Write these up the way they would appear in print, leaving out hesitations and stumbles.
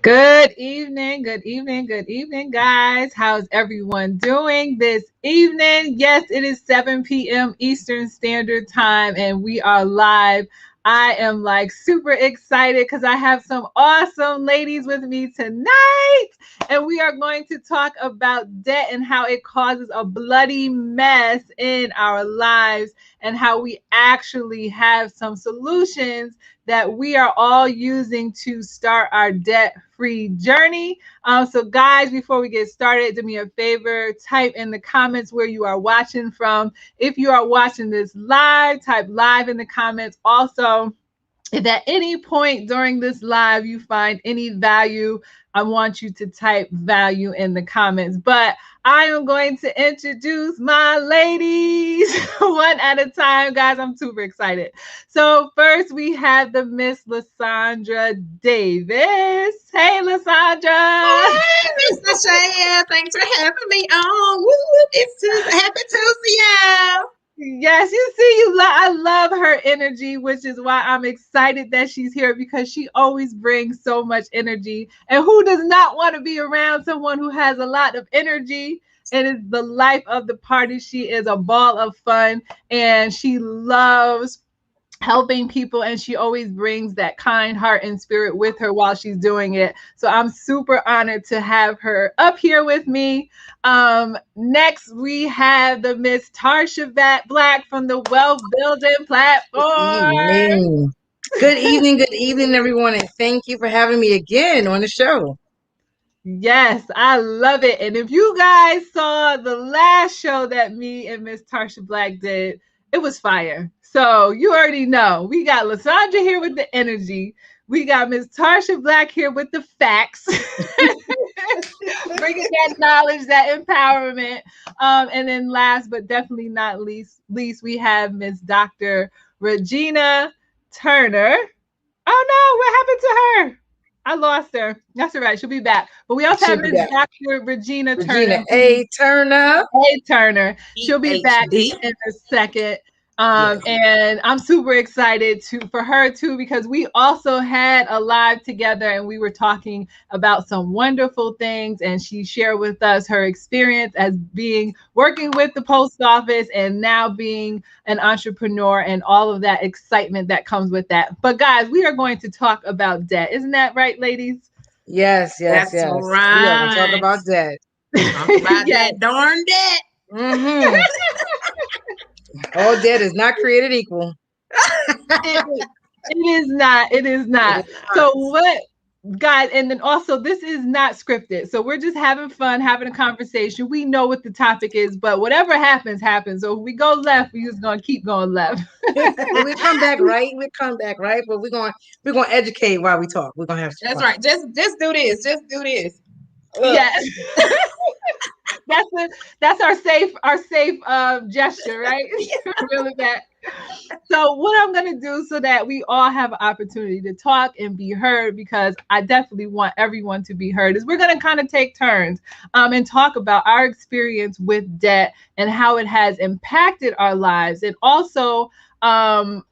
Good evening, good evening, guys. How's everyone doing this evening? Yes, it is 7 p.m. Eastern Standard Time, and we are live. I am like super excited because I have some awesome ladies with me tonight, and we are going to talk about debt and how it causes a bloody mess in our lives, and how we actually have some solutions that we are all using to start our debt free journey. So, guys, before we get started, do me a favor, type in the comments where you are watching from. If you are watching this live, type live in the comments. Also, if at any point during this live you find any value, I want you to type value in the comments. But I am going to introduce my ladies one at a time, guys. I'm super excited. So first we have the Miss Lysandra Davis. Hey, Lysandra. Hey, Miss Lashaya. Thanks for having me on. Woo, woo. It's Tuesday. Happy Tuesday, y'all. Yes, you see, I love her energy, which is why I'm excited that she's here, because she always brings so much energy. And who does not want to be around someone who has a lot of energy? It is the life of the party. She is a ball of fun, and she loves helping people, and she always brings that kind heart and spirit with her while she's doing it. So I'm super honored to have her up here with me. Next we have the Miss Tarsha Black from the Wealth Building Platform. Good evening, everyone, and thank you for having me again on the show. Yes, I love it. And if you guys saw the last show that me and Miss Tarsha Black did, it was fire. So you already know. We got Lysandra here with the energy. We got Miss Tarsha Black here with the facts. Bringing that knowledge, that empowerment. And then last but definitely not least, we have Miss Dr. Regina Turner. Oh no, what happened to her? I lost her. That's all right. She'll be back. But we also have Miss Dr. Regina Turner. A. Turner. A. Turner. She'll be back in a second. And I'm super excited for her too, because we also had a live together and we were talking about some wonderful things, and she shared with us her experience as working with the post office and now being an entrepreneur and all of that excitement that comes with that. But guys, we are going to talk about debt. Isn't that right, ladies? Yes. That's right. We are going to talk about debt. Talk about that darn debt. Mm-hmm. All debt is not created equal. It is not. It is not. So what, guys, and then also this is not scripted. So we're just having fun, having a conversation. We know what the topic is, but whatever happens, happens. So if we go left, we're just gonna keep going left. We come back right. But we're gonna educate while we talk. We're gonna have fun. That's right. Just do this. Just do this. Look. Yes. That's our safe gesture, right? Really that. So what I'm going to do so that we all have an opportunity to talk and be heard, because I definitely want everyone to be heard, is we're going to kind of take turns and talk about our experience with debt and how it has impacted our lives. And also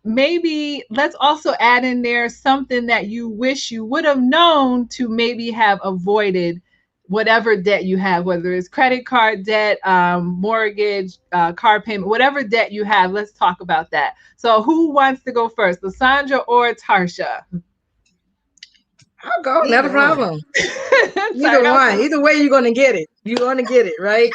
maybe let's also add in there something that you wish you would have known to maybe have avoided whatever debt you have, whether it's credit card debt, mortgage, car payment, whatever debt you have. Let's talk about that. So who wants to go first, Lysandra or Tarsha? I'll go, not a problem. Either way, you're going to get it. You're going to get it, right?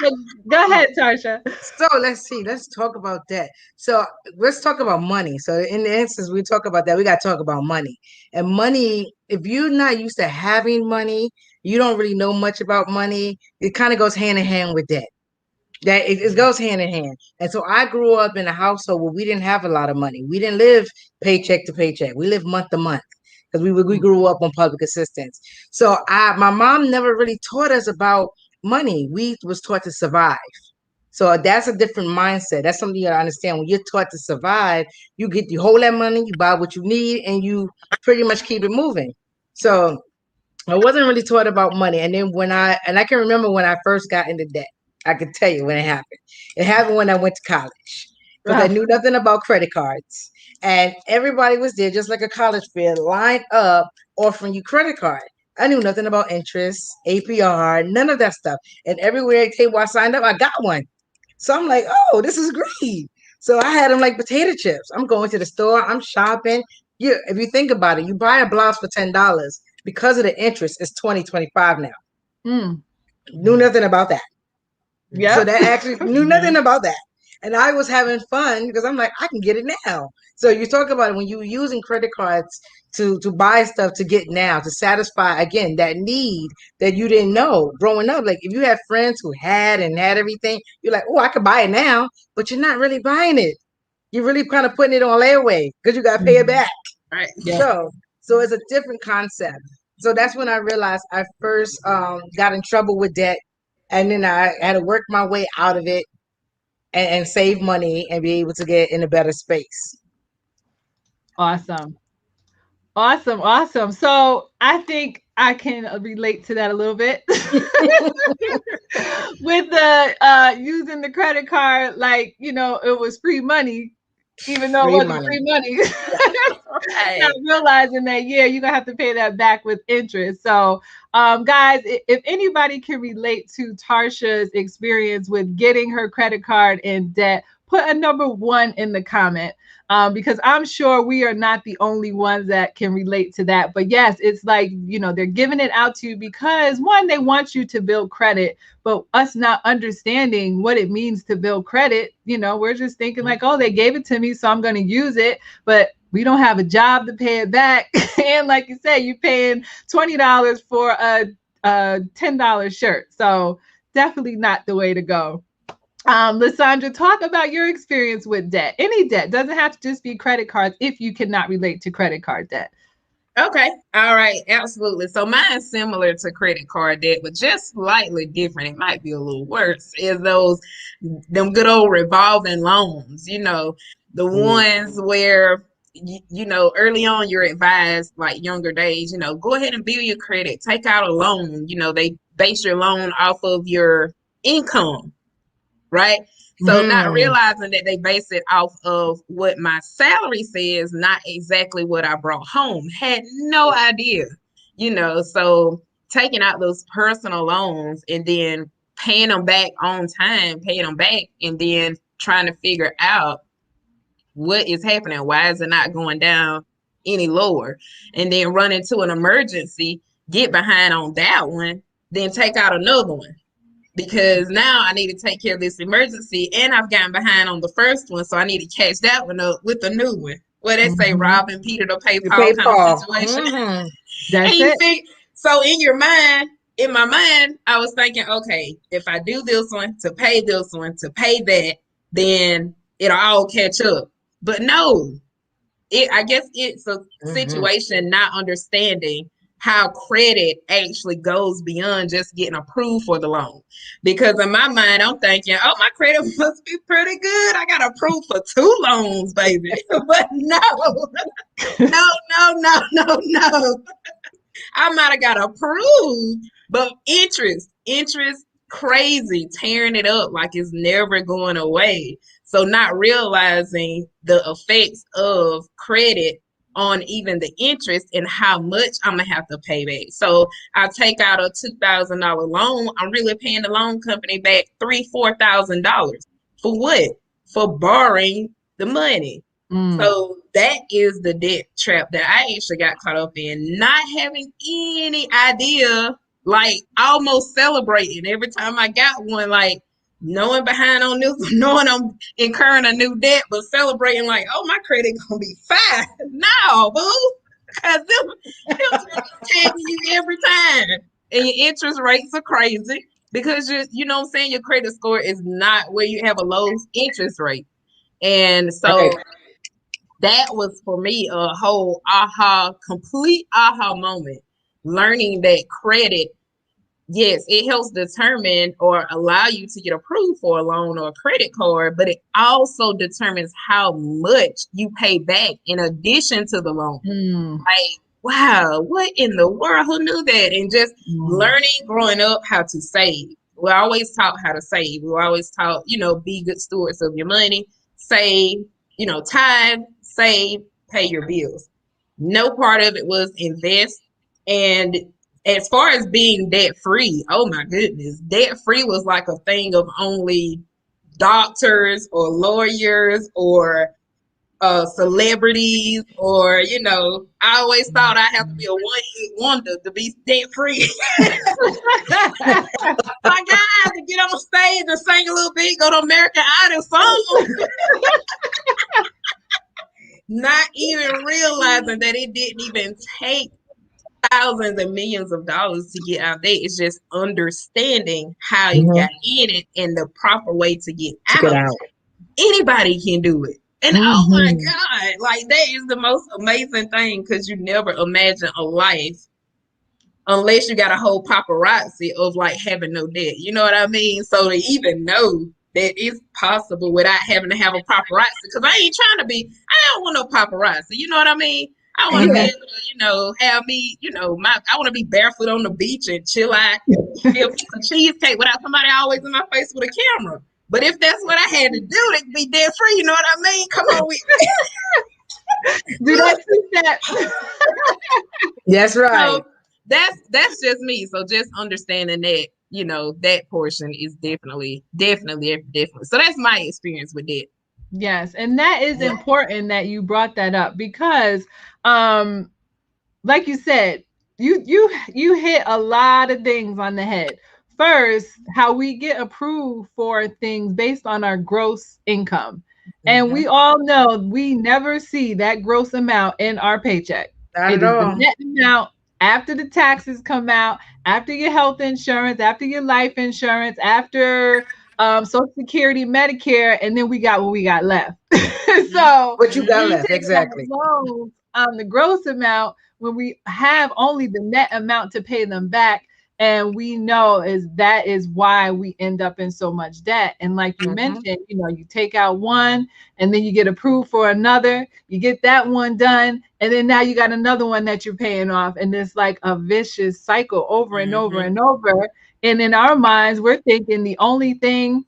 Go ahead, Tarsha. So let's talk about debt. So let's talk about money. So in the instance we talk about that, we got to talk about money. And money, if you're not used to having money, you don't really know much about money, it kind of goes hand in hand with debt. That it goes hand in hand. And so I grew up in a household where we didn't have a lot of money. We didn't live paycheck to paycheck. We lived month to month, because we grew up on public assistance. So my mom never really taught us about money. We was taught to survive. So that's a different mindset. That's something you gotta understand. When you're taught to survive, you hold that money, you buy what you need, and you pretty much keep it moving. So I wasn't really taught about money. And then I can remember when I first got into debt. I can tell you when it happened. It happened when I went to college, because I knew nothing about credit cards. And everybody was there, just like a college fair, lined up offering you credit card. I knew nothing about interest, APR, none of that stuff. And everywhere table I signed up, I got one. So I'm like, oh, this is great. So I had them like potato chips. I'm going to the store, I'm shopping. Yeah, if you think about it, you buy a blouse for $10 because of the interest. It's 2025 now. Mm. Knew nothing about that. Yeah. So that actually knew nothing about that. And I was having fun because I'm like, I can get it now. So you talk about it when you're using credit cards to buy stuff to get now, to satisfy again that need that you didn't know growing up. Like if you have friends who had everything, you're like, oh, I could buy it now, but you're not really buying it. You're really kind of putting it on layaway because you got to pay it back. Right. Yeah. So it's a different concept. So that's when I realized I first got in trouble with debt, and then I had to work my way out of it and save money and be able to get in a better space. Awesome. Awesome. Awesome. So I think I can relate to that a little bit with the using the credit card, like, you know, it was free money, even though it wasn't free money. Not realizing that, yeah, you're gonna have to pay that back with interest. So guys, if anybody can relate to Tarsha's experience with getting her credit card in debt, put a number 1 in the comment. Because I'm sure we are not the only ones that can relate to that. But yes, it's like, you know, they're giving it out to you because one, they want you to build credit, but us not understanding what it means to build credit, you know, we're just thinking like, oh, they gave it to me, so I'm going to use it. But we don't have a job to pay it back. And like you said, you're paying $20 for a $10 shirt. So definitely not the way to go. Lysandra, talk about your experience with debt. Any debt, doesn't have to just be credit cards if you cannot relate to credit card debt. Okay. All right. Absolutely. So mine's similar to credit card debt, but just slightly different. It might be a little worse. Is them good old revolving loans, you know, the ones where, you know, early on you're advised, like younger days, you know, go ahead and build your credit, take out a loan. You know, they base your loan off of your income. Right. So not realizing that they base it off of what my salary says, not exactly what I brought home. Had no idea, you know, so taking out those personal loans and then paying them back on time, paying them back, and then trying to figure out what is happening. Why is it not going down any lower? And then run into an emergency, get behind on that one, then take out another one. Because now I need to take care of this emergency and I've gotten behind on the first one. So I need to catch that one up with the new one. Well, they say robbing Peter to pay Paul kind of situation. That's it. So in my mind, I was thinking, okay, if I do this one to pay that, then it'll all catch up. But no, I guess it's a situation not understanding how credit actually goes beyond just getting approved for the loan. Because in my mind, I'm thinking, oh, my credit must be pretty good. I got approved for 2 loans, baby. But no. I might have got approved, but interest, crazy, tearing it up like it's never going away. So not realizing the effects of credit on even the interest and how much I'm gonna have to pay back. So I take out a $2,000 loan. I'm really paying the loan company back $3,000-$4,000 for what? For borrowing the money. So that is the debt trap that I actually got caught up in, not having any idea, like almost celebrating every time I got one, like knowing behind on this, knowing I'm incurring a new debt, but celebrating like, oh, my credit gonna be fine. No, boo, because them tagging you every time, and your interest rates are crazy because you know what I'm saying, your credit score is not where you have a low interest rate, and so that was for me a whole complete aha moment, learning that credit. Yes, it helps determine or allow you to get approved for a loan or a credit card, but it also determines how much you pay back in addition to the loan. Like, wow, what in the world? Who knew that? And just learning growing up how to save. We're always taught how to save. We're always taught, you know, be good stewards of your money, save, you know, tithe, save, pay your bills. No part of it was invest. And as far as being debt free, oh my goodness, debt free was like a thing of only doctors or lawyers or celebrities, or I always thought I have to be a one-hit wonder to be debt free. Like I have to get on stage and sing a little bit, go to American Idol song. Not even realizing that it didn't even take thousands and millions of dollars to get out there. It's just understanding how you got in it and the proper way to get out. Anybody can do it. And oh my God, like that is the most amazing thing, because you never imagine a life unless you got a whole paparazzi of like having no debt. You know what I mean? So to even know that it's possible without having to have a paparazzi, because I ain't trying to be, I don't want no paparazzi. You know what I mean? I want to be able to, have me, I want to be barefoot on the beach and chill out, eat a piece of cheesecake without somebody always in my face with a camera. But if that's what I had to do, it could be debt free. You know what I mean? Come on, do that. That's right. So that's just me. So just understanding that, that portion is definitely. So that's my experience with that. Yes, and that is important that you brought that up, because like you said, you hit a lot of things on the head. First, how we get approved for things based on our gross income. And we all know we never see that gross amount in our paycheck. Not at all. The net amount after the taxes come out, after your health insurance, after your life insurance, after Social Security, Medicare, and then we got what we got left. So what you got left, exactly. The gross amount, when we have only the net amount to pay them back, and we know that is why we end up in so much debt. And like you mentioned, you take out one and then you get approved for another, you get that one done, and then now you got another one that you're paying off. And it's like a vicious cycle over and over and over. And in our minds, we're thinking the only thing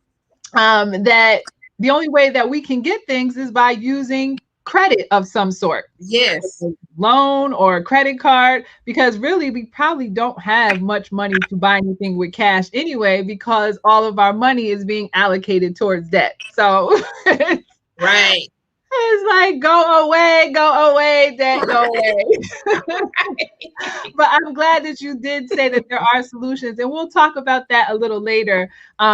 the only way that we can get things is by using credit of some sort. Yes. Loan or credit card, because really we probably don't have much money to buy anything with cash anyway, because all of our money is being allocated towards debt. So right. It's like, go away, debt, go away. But I'm glad that you did say that there are solutions, and we'll talk about that a little later,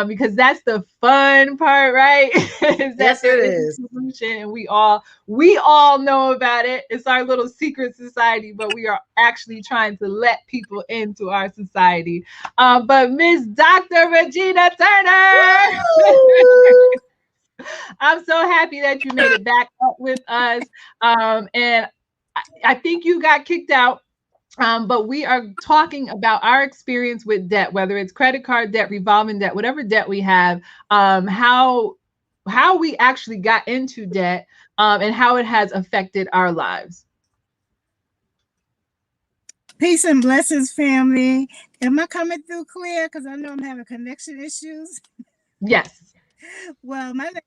because that's the fun part, right? Yes, it is. Solution, and we all know about it. It's our little secret society, but we are actually trying to let people into our society. But Miss Dr. Regina Turner. I'm so happy that you made it back up with us. And I think you got kicked out, but we are talking about our experience with debt, whether it's credit card debt, revolving debt, whatever debt we have, how we actually got into debt, and how it has affected our lives. Peace and blessings, family. Am I coming through clear? Because I know I'm having connection issues. Yes. Well, my name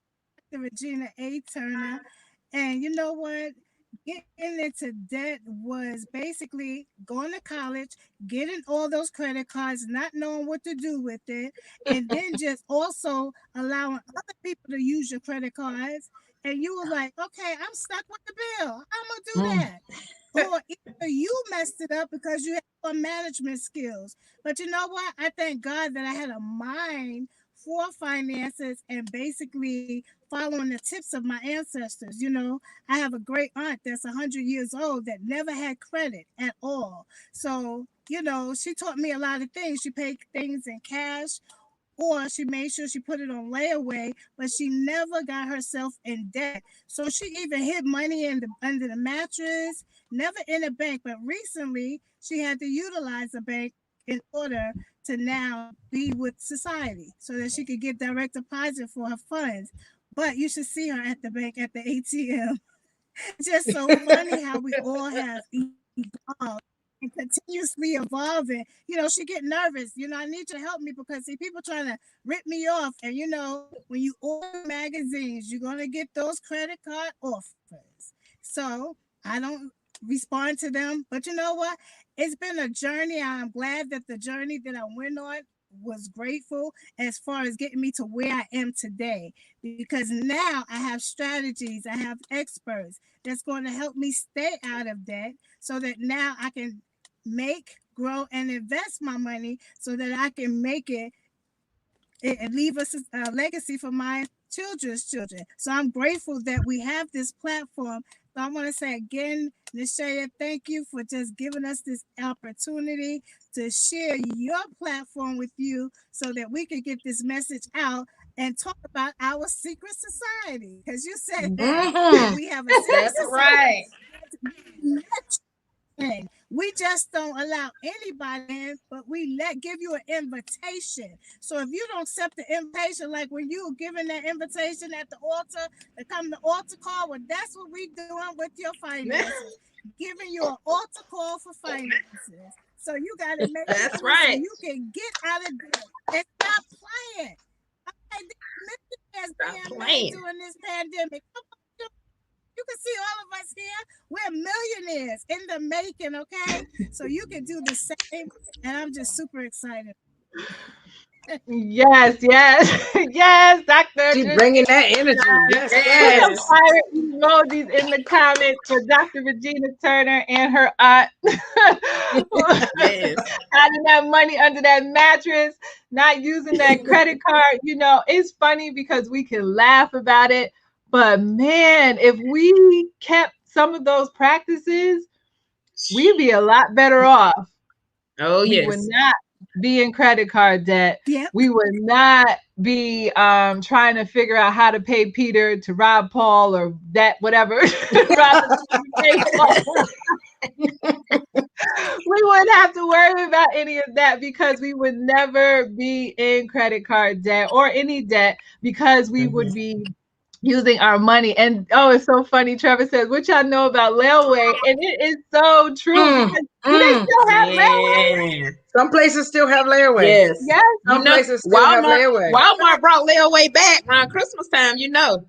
is Regina A. Turner, and you know what? Getting into debt was basically going to college, getting all those credit cards, not knowing what to do with it, and then just also allowing other people to use your credit cards. And you were like, okay, I'm stuck with the bill. I'm going to do that. Or either you messed it up because you had management skills. But you know what? I thank God that I had a mind for finances and basically following the tips of my ancestors. I have a great aunt that's 100 years old that never had credit at all. So, she taught me a lot of things. She paid things in cash, or she made sure she put it on layaway, but she never got herself in debt. So she even hid money under the mattress, never in a bank. But recently, she had to utilize a bank in order to now be with society so that she could get direct deposit for her funds. But you should see her at the bank at the ATM. Just so funny how we all have evolved and continuously evolving. She get nervous. I need you to help me because people trying to rip me off. And when you order magazines, you're gonna get those credit card offers. So I don't respond to them. But you know what? It's been a journey. I'm glad that the journey that I went on was grateful as far as getting me to where I am today, because now I have strategies, I have experts that's going to help me stay out of debt so that now I can make, grow, and invest my money so that I can make it and leave us a legacy for my children's children. So I'm grateful that we have this platform. So I want to say again, Nishaya, thank you for just giving us this opportunity to share your platform with you so that we can get this message out and talk about our secret society. Because you said that we have a secret That's society. right. We just don't allow anybody in, but we give you an invitation. So if you don't accept the invitation, like when you were given that invitation at the altar to come to altar call, well, that's what we doing with your finances, giving you an altar call for finances. So you got to make That's sure right. so you can get out of debt and stop playing. Okay, Stop playing. during this pandemic. You can see all of us here. We're millionaires in the making, okay? So you can do the same, and I'm just super excited. Yes, yes, Dr. She's bringing that energy. Yes, yes. Put some fire emojis in the comments for Dr. Regina Turner and her aunt. Yes. Having that money under that mattress, not using that credit card. You know, it's funny because we can laugh about it, but man, if we kept some of those practices, we'd be a lot better off. Oh, We yes. would not be in credit card debt. Yep. We would not be trying to figure out how to pay Peter to rob Paul or that whatever. We wouldn't have to worry about any of that because we would never be in credit card debt or any debt because we would be using our money. And oh, it's so funny. Trevor says, "What y'all know about layaway?" And it is so true. Because do they still have layaway? Yeah. Some places still have layaway. Yes. Yes. Some places still have layaway. Walmart brought layaway back around Christmas time, you know.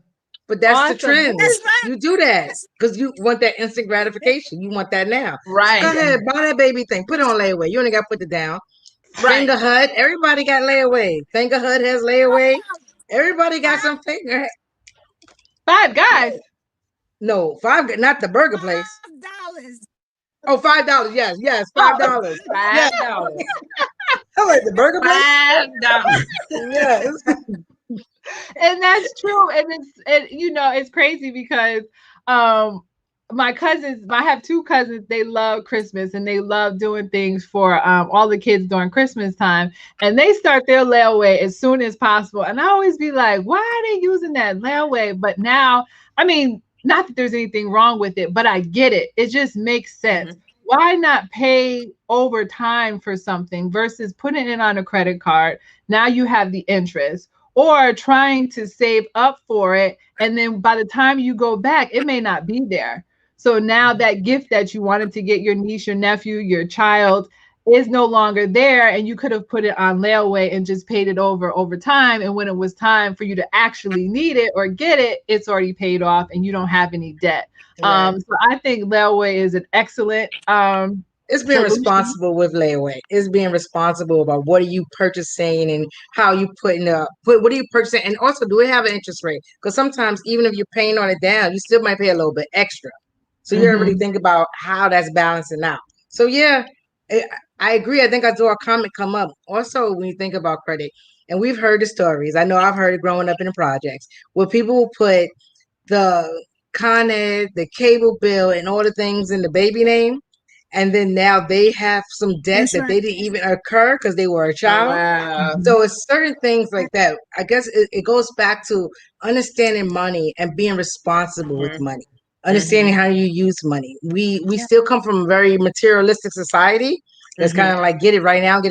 But that's the Awesome. trend. That's right. You do that because you want that instant gratification. You want that now. Right. Go ahead, buy that baby thing. Put it on layaway. You only got to put it down. Right. Finger Hut. Everybody got layaway. Finger Hut has layaway. Everybody got some finger. Five Guys. No, $5. Not the burger place. $5. Oh, $5. Yes, yes, $5. $5. I like the burger place. $5. Yes. And that's true. And it's crazy because my cousins, I have two cousins, they love Christmas and they love doing things for all the kids during Christmas time. And they start their layaway as soon as possible. And I always be like, why are they using that layaway? But now, I mean, not that there's anything wrong with it, but I get it. It just makes sense. Why not pay over time for something versus putting it on a credit card? Now you have the interest. Or trying to save up for it. And then by the time you go back, it may not be there. So now that gift that you wanted to get your niece, your nephew, your child is no longer there. And you could have put it on layaway and just paid it over time. And when it was time for you to actually need it or get it, it's already paid off and you don't have any debt. Right. So I think layaway is an excellent it's being responsible with layaway. It's being responsible about what are you purchasing and how you what are you purchasing, and also do it have an interest rate? Because sometimes even if you're paying on it down, you still might pay a little bit extra. So you really think about how that's balancing out. So yeah, I agree. I think I saw a comment come up. Also, when you think about credit, and we've heard the stories. I know I've heard it growing up in the projects where people will put the Con Ed, the cable bill, and all the things in the baby name. And then now they have some debt that they didn't even incur because they were a child. Wow. So it's certain things like that. I guess it goes back to understanding money and being responsible with money, understanding how you use money. We still come from a very materialistic society that's kind of like get it right now,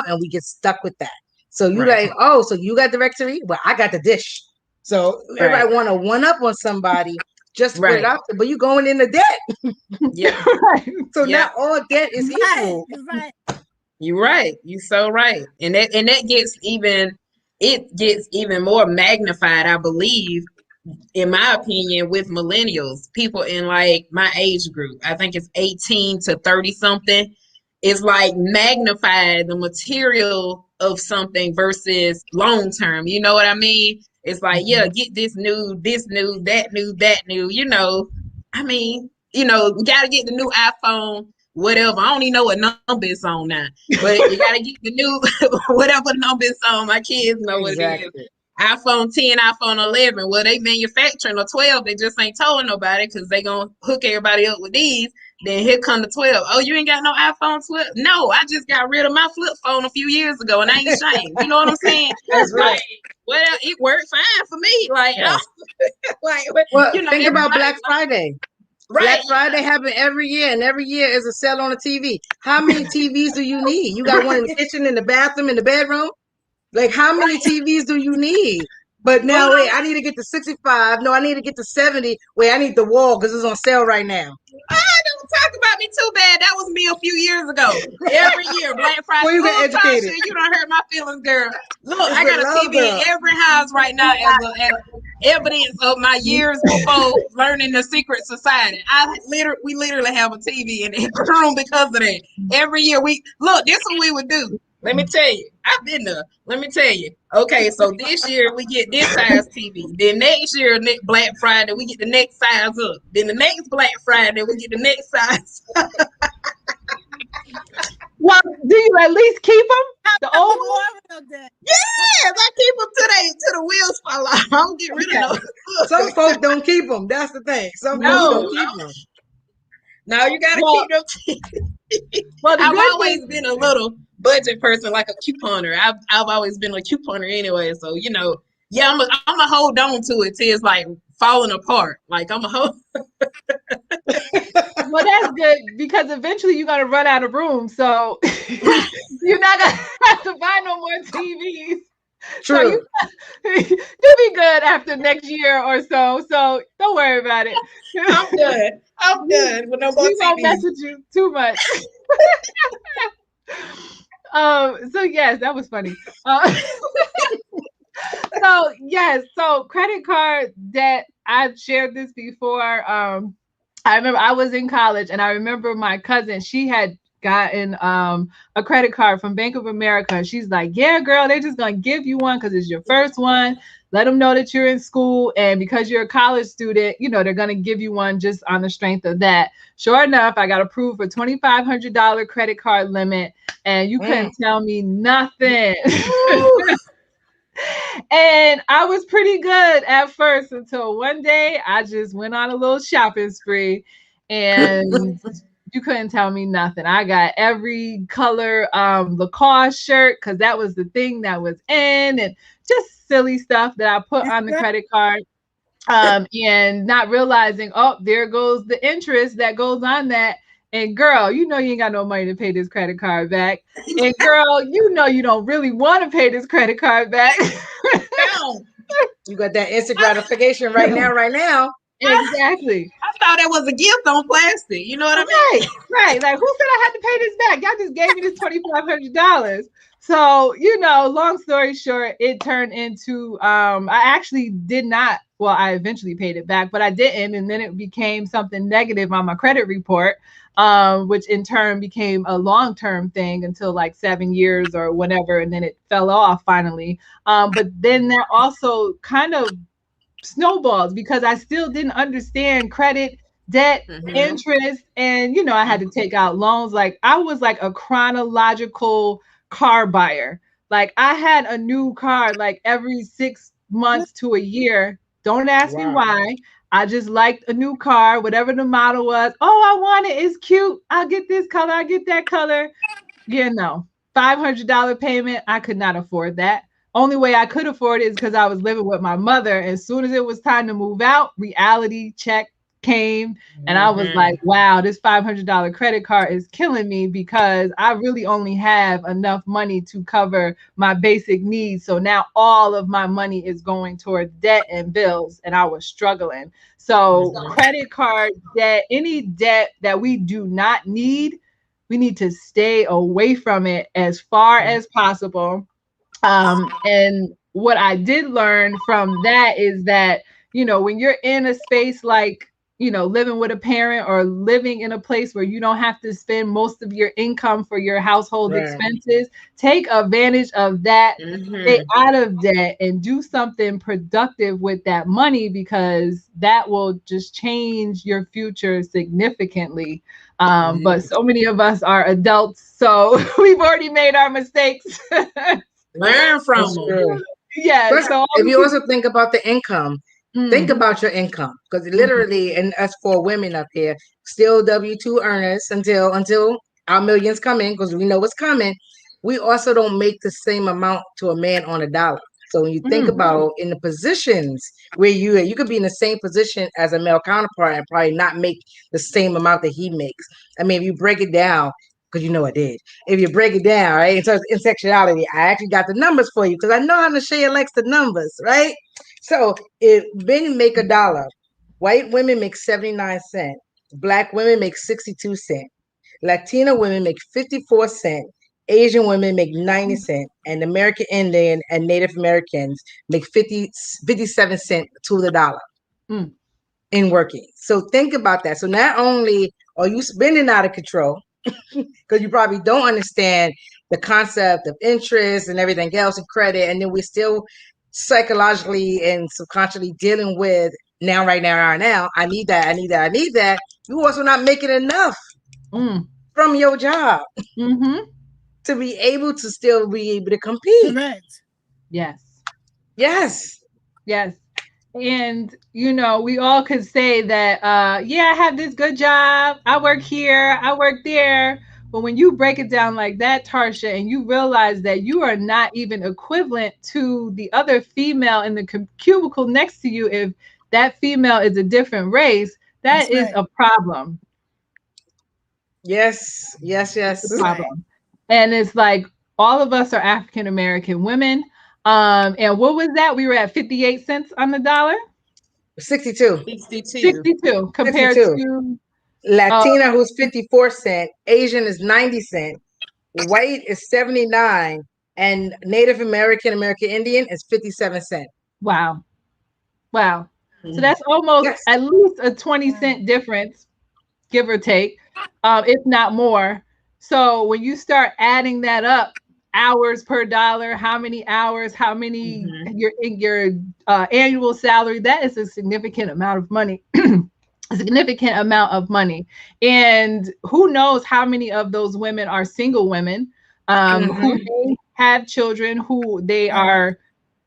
and we get stuck with that. So you like, oh, so you got directory? Well, I got the dish. So everybody want to one up on somebody. Just put it out there, but you going into debt. Yeah. So not all debt is equal. Right. You're right. You're so right. And that gets even more magnified, I believe, in my opinion, with millennials, people in like my age group, I think it's 18 to 30 something, is like magnify the material of something versus long term. You know what I mean? It's like, yeah, get this new, that new, that new, you know. I mean, you know, we gotta get the new iPhone, whatever. I don't even know what number it's on now. But you gotta get the new whatever number it's on. My kids know what it is. Exactly. iPhone 10, iPhone 11. Well, they manufacturing a 12. They just ain't telling nobody because they gonna hook everybody up with these. Then here come the 12. Oh, you ain't got no iPhone 12? No, I just got rid of my flip phone a few years ago and I ain't ashamed. You know what I'm saying? That's right. Like, well, it worked fine for me. Like, Yeah. like, Well, you know, think about everybody- Black Friday. Right. Black Friday happen every year, and every year is a sale on a TV. How many TVs do you need? You got one in the kitchen, in the bathroom, in the bedroom? Like, how many TVs do you need? But now, wait, I need to get to 65. No, I need to get to 70. Wait, I need the wall because it's on sale right now. Don't talk about me too bad. That was me a few years ago. Every year, Black Friday. Well, you got Oh, educated. Tasha, you don't hurt my feelings, girl. Look, It's I got a a love TV in girl. every house right now as evidence of my years before learning the secret society. We literally have a TV in every room because of that. Every year this is what we would do. Let me tell you, I've been there. Let me tell you. Okay, so this year we get this size TV. Then next year, Black Friday, we get the next size up. Then the next Black Friday, we get the next size. Well, do you at least keep them? The old one? Memorial Day. Yes, I keep them till the wheels fall off. I don't get rid of those. Some folks don't keep them. That's the thing. Some folks No, don't keep them. No, you gotta Well, keep them. Well, the I've good always thing, been a little budget person, like a couponer. I've always been a couponer anyway. So you know, yeah, I'm a hold on to it till it's like falling apart. Like I'm a hold. well, that's good because eventually you're gonna run out of room, so you're not gonna have to buy no more TVs. True. So you'll be good after next year or so. So don't worry about it. I'm done. I'm done with no more We won't mess TVs. with you too much. So yes, that was funny. So yes, so credit card debt. I've shared this before. I remember I was in college and I remember my cousin, she had gotten a credit card from Bank of America. And she's like, yeah, girl, they're just gonna give you one because it's your first one. Let them know that you're in school. And because you're a college student, you know, they're gonna give you one just on the strength of that. Sure enough, I got approved for $2,500 credit card limit, and you couldn't tell me nothing. And I was pretty good at first until one day I just went on a little shopping spree and you couldn't tell me nothing. I got every color Lacoste shirt because that was the thing that was in, and just silly stuff that I put on the credit card. And not realizing, oh, there goes the interest that goes on that. And girl, you know you ain't got no money to pay this credit card back. And girl, you know you don't really want to pay this credit card back. No, You got that instant gratification right now. Exactly. I thought it was a gift on plastic. You know what I mean? Right. Like, who said I had to pay this back? Y'all just gave me this $2,500. So, you know, long story short, it turned into I actually did not. Well, I eventually paid it back, but I didn't. And then it became something negative on my credit report, which in turn became a long-term thing until like 7 years or whatever. And then it fell off finally. But then that also kind of snowballs because I still didn't understand credit, debt, interest, and you know, I had to take out loans. Like I was like a chronological car buyer. Like I had a new car like every 6 months to a year. Don't ask me why. I just liked a new car, whatever the model was. Oh, I want it. It's cute. I'll get this color. I'll get that color. Yeah, no. $500 payment. I could not afford that. Only way I could afford it is because I was living with my mother. As soon as it was time to move out, reality check came. And I was like, wow, this $500 credit card is killing me because I really only have enough money to cover my basic needs. So now all of my money is going towards debt and bills. And I was struggling. So credit card debt, any debt that we do not need, we need to stay away from it as far as possible. And what I did learn from that is that when you're in a space like, living with a parent or living in a place where you don't have to spend most of your income for your household Right. expenses, take advantage of that, stay Mhm. out of debt, and do something productive with that money, because that will just change your future significantly. But so many of us are adults, so we've already made our mistakes. Learn from That's them. true. Yeah, Plus, so all if we you can also think about the income, think mm, about your income, because mhm, literally, and us for women up here, still W-2 earners until our millions come in, because we know what's coming. We also don't make the same amount to a man on a dollar. So when you think mm, about in the positions where you could be in the same position as a male counterpart and probably not make the same amount that he makes. I mean, if you break it down, because you know I did. If you break it down, right, in terms of sexuality, I actually got the numbers for you because I know how Lashaya likes the numbers, right? So if men make a dollar, white women make 79 cents, black women make 62 cents, Latina women make 54 cents, Asian women make 90 cents, and American Indian and Native Americans make 57 cents to the dollar mm. in working. So think about that. So not only are you spending out of control, because you probably don't understand the concept of interest and everything else and credit, and then we're still psychologically and subconsciously dealing with right now, I need that, I need that, I need that. You also not making enough Mm. from your job Mm-hmm. to be able to still be able to compete. Correct. Yes. Yes. Yes. And we all could say that, yeah, I have this good job. I work here, I work there. But when you break it down like that, Tarsha, and you realize that you are not even equivalent to the other female in the cubicle next to you, if that female is a different race, that That's is right. a problem. Yes. Yes. It's a Yes. That's right. problem. And it's like all of us are African American women. And what was that? We were at 58 cents on the dollar. 62. 62. 62 compared 62. to uh Latina who's 54 cent, Asian is 90 cent, white is 79, and Native American, American Indian is 57 cent. wow. Wow. So Mhm. that's almost Yes. at least a 20-cent Wow. difference, give or take, if not more. So when you start adding that up, hours per dollar, how many hours, how many Mhm. your annual salary, that is a significant amount of money. A significant amount of money. And who knows how many of those women are single women, who Mm-hmm. may have children, who they Right. are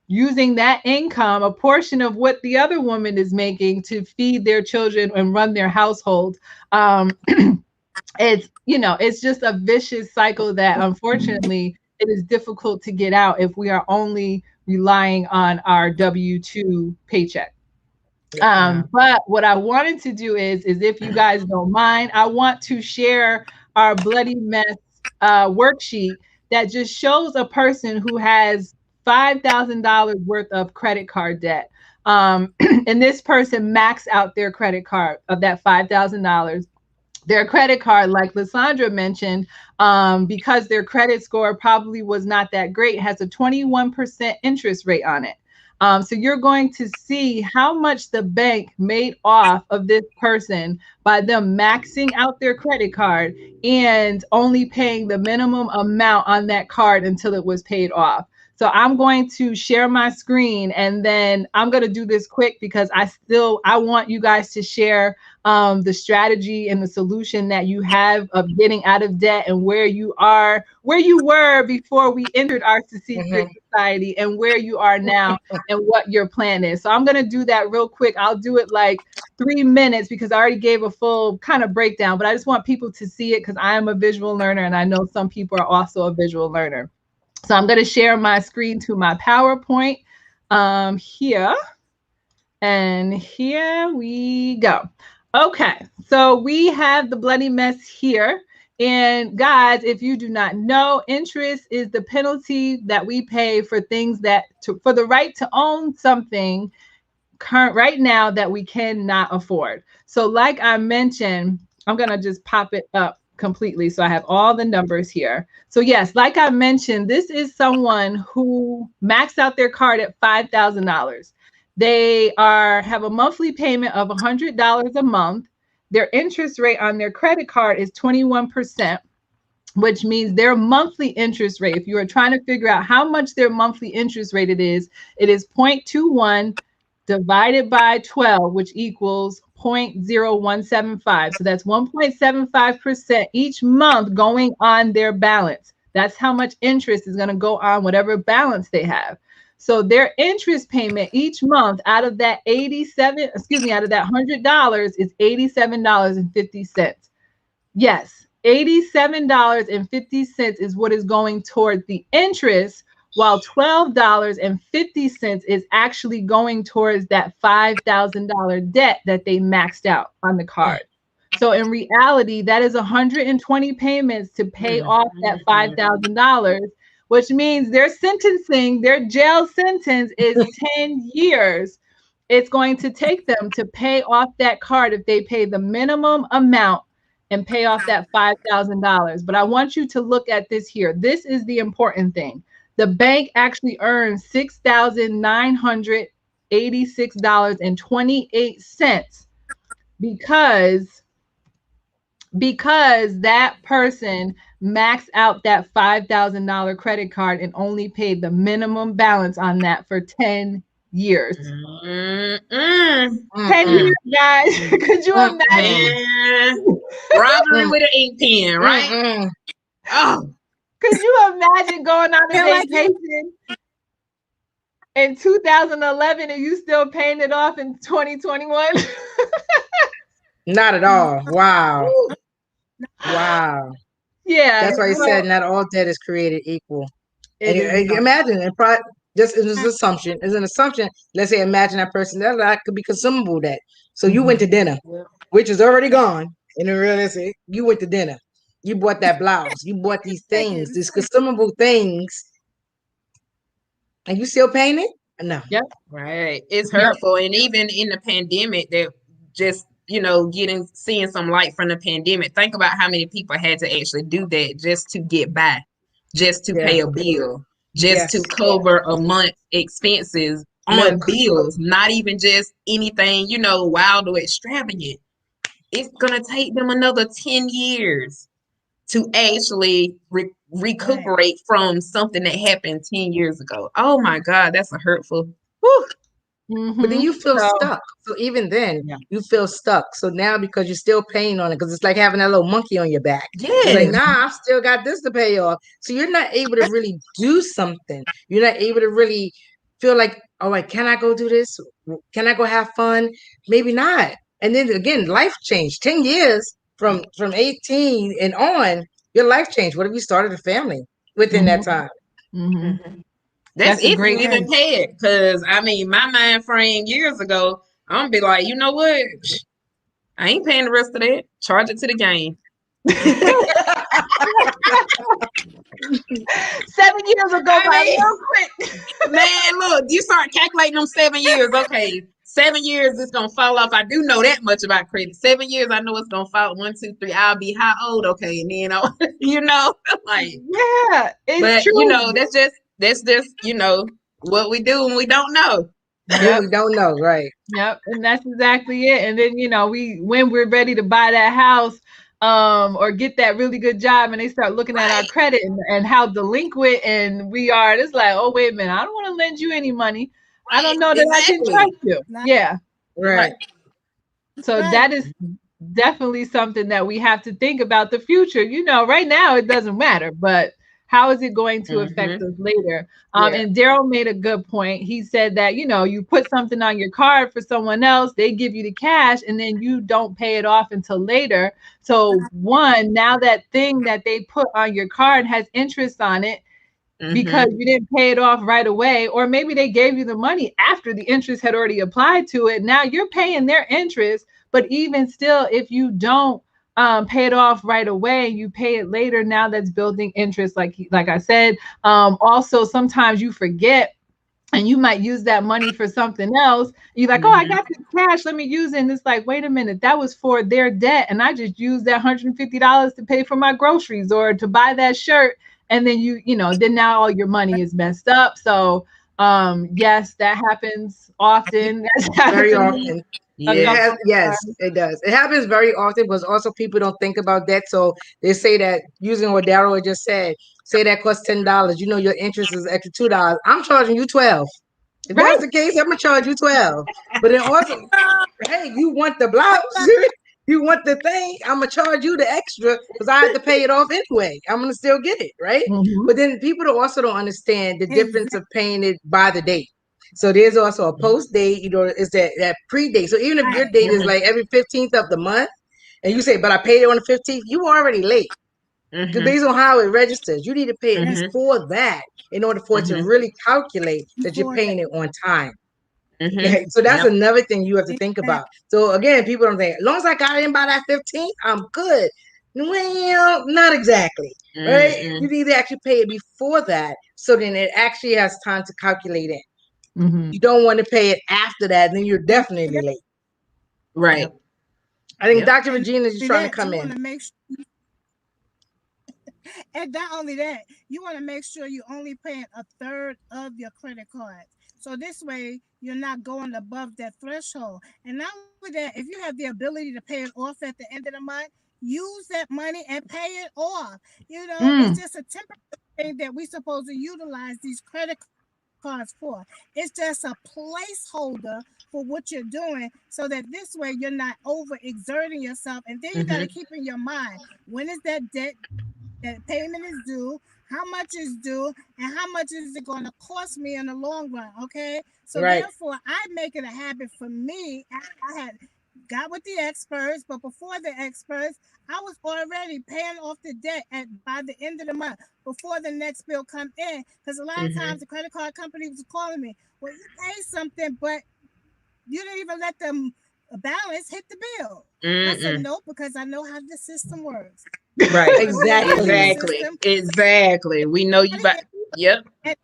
using that income, a portion of what the other woman is making, to feed their children and run their household. Um, it's just a vicious cycle that unfortunately it is difficult to get out if we are only relying on our W-2 paycheck. Yeah. But what I wanted to do is if you guys don't mind, I want to share our bloody mess worksheet that just shows a person who has $5,000 worth of credit card debt. And this person maxed out their credit card of that $5,000. Their credit card, like Lysandra mentioned, because their credit score probably was not that great, has a 21% interest rate on it. So you're going to see how much the bank made off of this person by them maxing out their credit card and only paying the minimum amount on that card until it was paid off. So I'm going to share my screen, and then I'm going to do this quick because I want you guys to share the strategy and the solution that you have of getting out of debt, and where you were before we entered our secret Mm-hmm. society, and where you are now, and what your plan is. So I'm going to do that real quick. I'll do it like 3 minutes because I already gave a full kind of breakdown, but I just want people to see it because I am a visual learner, and I know some people are also a visual learner. So I'm going to share my screen to my PowerPoint here. And here we go. Okay, so we have the bloody mess here. And guys, if you do not know, interest is the penalty that we pay for things for the right to own something current right now that we cannot afford. So like I mentioned, I'm going to just pop it up completely so I have all the numbers here. So yes, like I mentioned, this is someone who maxed out their card at $5,000. They have a monthly payment of $100 a month. Their interest rate on their credit card is 21%, which means their monthly interest rate, if you are trying to figure out how much their monthly interest rate it is 0.21 divided by 12, which equals 0.0175. So that's 1.75% each month going on their balance. That's how much interest is going to go on whatever balance they have. So their interest payment each month out of that $100 is $87.50. Yes, $87.50 is what is going towards the interest, while $12.50 is actually going towards that $5,000 debt that they maxed out on the card. So in reality, that is 120 payments to pay off that $5,000, which means their jail sentence is 10 years. It's going to take them to pay off that card if they pay the minimum amount and pay off that $5,000. But I want you to look at this here. This is the important thing. The bank actually earns $6,986.28 because that person maxed out that $5,000 credit card and only paid the minimum balance on that for 10 years. 10 years, guys. Could you imagine? Robbery with an ink pen, right? Oh. Could you imagine going on a vacation in 2011 and you still paying it off in 2021? Not at all. Wow. Wow. Yeah. That's why he said not all debt is created equal. And imagine, just as an assumption, let's say imagine that person, that could be consumable debt. So you went to dinner, which is already gone. In the realistic, you went to dinner. You bought that blouse. You bought these things, these consumable things. And you still paying it? No. Yep. Right. It's hurtful. And even in the pandemic, that just, seeing some light from the pandemic. Think about how many people had to actually do that just to get by, just to pay a bill, just to cover a month's expenses on bills, not even just anything, wild or extravagant. It's going to take them another 10 years to actually recuperate from something that happened 10 years ago. Oh my God, that's a hurtful. Whew. Mm-hmm. But then you feel stuck. So even then, you feel stuck. So now because you're still paying on it, because it's like having that little monkey on your back. Yeah. It's like, nah, I've still got this to pay off. So you're not able to really do something. You're not able to really feel like, all right, can I go do this? Can I go have fun? Maybe not. And then again, life changed. 10 years from 18 and on, your life changed. What if you started a family within that time? Mm-hmm. That's if you even pay it. Because, my mind frame years ago, I'm going to be like, you know what? I ain't paying the rest of that. Charge it to the game. 7 years ago, real quick. Man, look, you start calculating them 7 years. Okay, 7 years, it's going to fall off. I do know that much about credit. 7 years, I know it's going to fall. 1, 2, 3. I'll be how old? Okay, and then, like. Yeah, it's true. That's just, what we do when we don't know. Yeah, we don't know, right? Yep, and that's exactly it. And then, when we're ready to buy that house, or get that really good job, and they start looking at our credit and how delinquent and we are, it's like, oh, wait a minute, I don't want to lend you any money. I don't know that I can trust you. Yeah. Right. So that is definitely something that we have to think about the future. Right now it doesn't matter, but how is it going to affect us later? And Daryl made a good point. He said that, you put something on your card for someone else, they give you the cash, and then you don't pay it off until later. So now that thing that they put on your card has interest on it because you didn't pay it off right away, or maybe they gave you the money after the interest had already applied to it. Now you're paying their interest, but even still, if you don't pay it off right away, you pay it later, now that's building interest, like I said. Also, sometimes you forget and you might use that money for something else. You're like, oh, I got this cash, let me use it. And it's like, wait a minute, that was for their debt, and I just used that $150 to pay for my groceries or to buy that shirt. And then then now all your money is messed up. So Yes, that happens often. That's Very happened to me often. a It Yeah. couple has, of yes, times. it does. It happens very often because also people don't think about that. So they say that using what Daryl just said, say that costs $10. You know your interest is extra $2. I'm charging you 12. If that's Right. the case, I'm gonna charge you 12. But then also, hey, you want the blouse? You want the thing? I'm gonna charge you the extra because I have to pay it off anyway. I'm gonna still get it, right? Mhm. But then people also don't understand the difference Exactly. of paying it by the date. So there's also a post date, is that pre-date. So even if your date is Mhm. like every 15th of the month, and you say, but I paid it on the 15th, you already late. Because Mhm. based on how it registers, you need to pay it That's Mhm. before that in order for it to Mhm. really calculate that you're before that. paying it on time. Mhm. So that's Yep. another thing you have to think about. Exactly. So again, people don't think, as long as I got in by that 15th, I'm good. Well, not exactly, right? You Mm-mm. need to actually pay it before that, so then it actually has time to calculate it. Mhm. You don't want to pay it after that, then you're And definitely late. Right. I think Yep. Dr. and Regina is just trying to that you come want in. to make sure, and not only that, you want to make sure you only paying a third of your credit card. So this way you're not going above that threshold. And not only that, if you have the ability to pay it off at the end of the month, use that money and pay it off. You know, it's Mm. just a temporary thing that we're supposed to utilize these credit cards for. It's just a placeholder for what you're doing so that this way you're not overexerting yourself. And then you got to Mhm. keep in your mind, when is that debt, that payment is due, how much is due, and how much is it going to cost me in the long run. Okay, so Right. therefore I make it a habit for me. I had got with the experts, but before the experts I was already paying off the debt at by the end of the month before the next bill come in, because a lot of times Mhm. the credit card company was calling me, well, you pay something but you didn't even let them balance hit the bill. I said Mm-mm. no, because I know how the system works. Right. I know how the Exactly. Exactly. system. Exactly. We know you about. Yep. And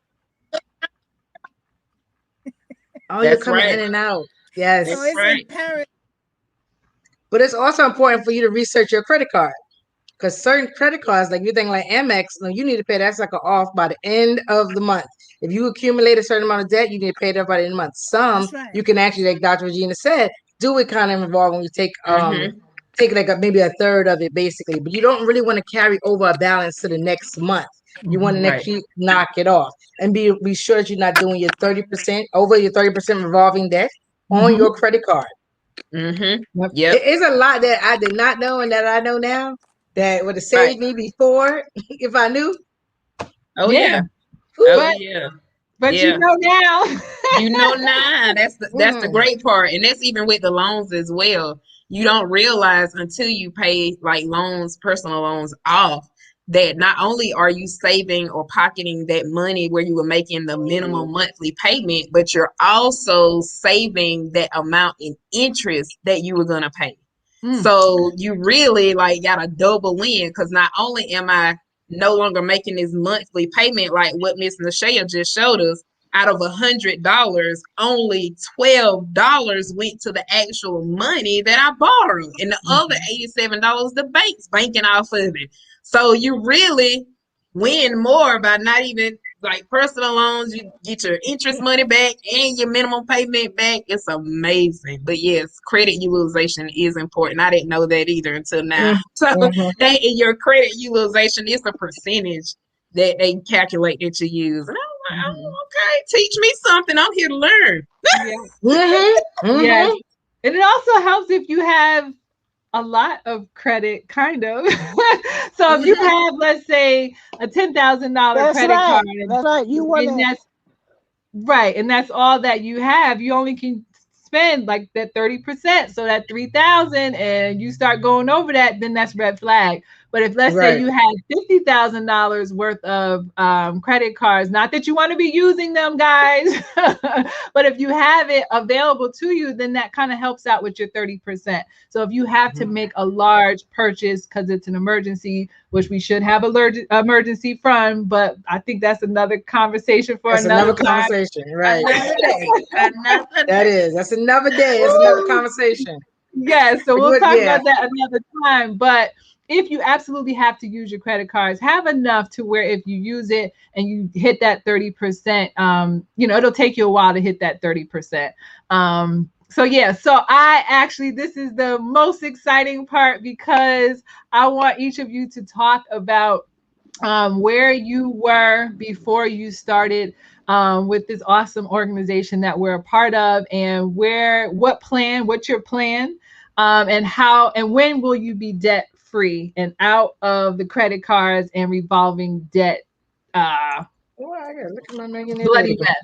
Oh, you're That's coming right. in and out. so That's Yes. it's right. imperative. But it's also important for you to research your credit card. Because certain credit cards, like you think like Amex, no, you need to pay that sucker off by the end of the month. If you accumulate a certain amount of debt, you need to pay it off by the end of the month. Some That's right. you can actually, like Dr. Regina said, do it kind of involved when you Mhm. take like maybe a third of it basically, but you don't really want to carry over a balance to the next month. You want to Mhm. Right. actually knock it off and be sure that you're not doing your 30% over your 30% revolving debt on Mhm. your credit card. Mhm. Yep. Yep. It is a lot that I did not know and that I know now that would have Right. saved me before if I knew. Oh Yeah. yeah. Oh Whew. But yeah. but you Yeah. know now. You know now. That's the Mm, great part, and that's even with the loans as well. You don't realize until you pay like loans, personal loans off, that not only are you saving or pocketing that money where you were making the minimum monthly payment, but you're also saving that amount in interest that you were gonna pay. Mm. So you really like got a double win, because not only am I no longer making this monthly payment like what Miss Nashaya just showed us, out of $100, only $12 went to the actual money that I borrowed, and the other Mhm. $87 the bank's banking off of it. So you really win more by not even like personal loans. You get your interest money back and your minimum payment back. It's amazing. But yes, credit utilization is important. I didn't know that either until now. mm, So mhm. they in your credit utilization is a percentage that they calculate that you use. And I'm like, Mhm. oh, okay, teach me something. I'm here to learn. Yeah. Mhm, Yes. mhm. And it also helps if you have a lot of credit, kind of. So if you Mhm. have, let's say, a $10,000 That's credit right. card, That's right. You want and to. that's right, and that's all that you have. You only can spend like that 30%. So that 3,000 and you start going over that, then that's red flag. But if let's say Right. you had $50,000 worth of credit cards, not that you want to be using them, guys, but if you have it available to you, then that kind of helps out with your 30%. So if you have to Mhm. make a large purchase because it's an emergency, which we should have emergency fund, but I think that's another conversation for That's another another time. conversation, right? Another day. Another That day. is. That's another day. That's another conversation. Yeah, so we'll talk Yeah. about that another time. But if you absolutely have to use your credit cards, have enough to where if you use it and you hit that 30%, it'll take you a while to hit that 30%. So yeah, so this is the most exciting part because I want each of you to talk about where you were before you started with this awesome organization that we're a part of, and what's your plan, and how and when will you be debt free and out of the credit cards and revolving debt bloody mess.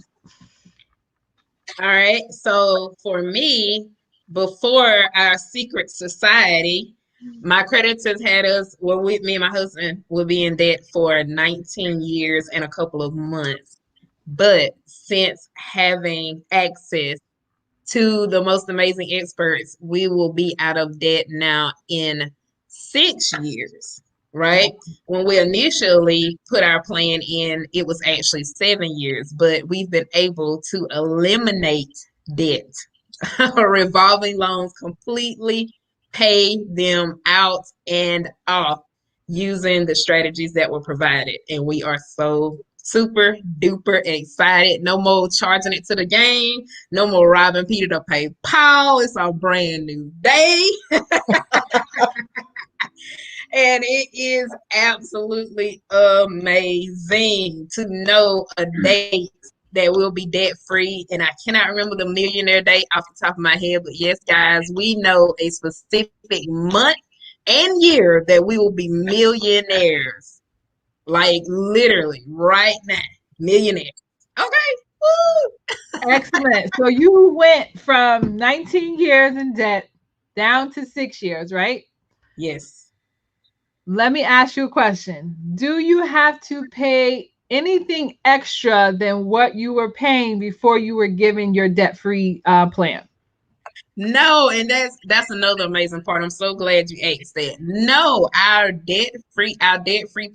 All right. So for me, before our secret society, my creditors had us, me and my husband would be in debt for 19 years and a couple of months. But since having access to the most amazing experts, we will be out of debt now in 6 years. Right? When we initially put our plan in, it was actually 7 years, but we've been able to eliminate debt, revolving loans, completely pay them out and off using the strategies that were provided. And we are so super duper excited. No more charging it to the game. No more robbing Peter to pay Paul. It's a brand new day. And it is absolutely amazing to know a date that will be debt free. And I cannot remember the millionaire date off the top of my head, but yes, guys, we know a specific month and year that we will be millionaires. Like literally right now, millionaires. Okay. Woo! Excellent. So you went from 19 years in debt down to 6 years, right? Yes. Let me ask you a question. Do you have to pay anything extra than what you were paying before you were given your debt-free plan? No, and that's another amazing part. I'm so glad you asked that. No, our debt-free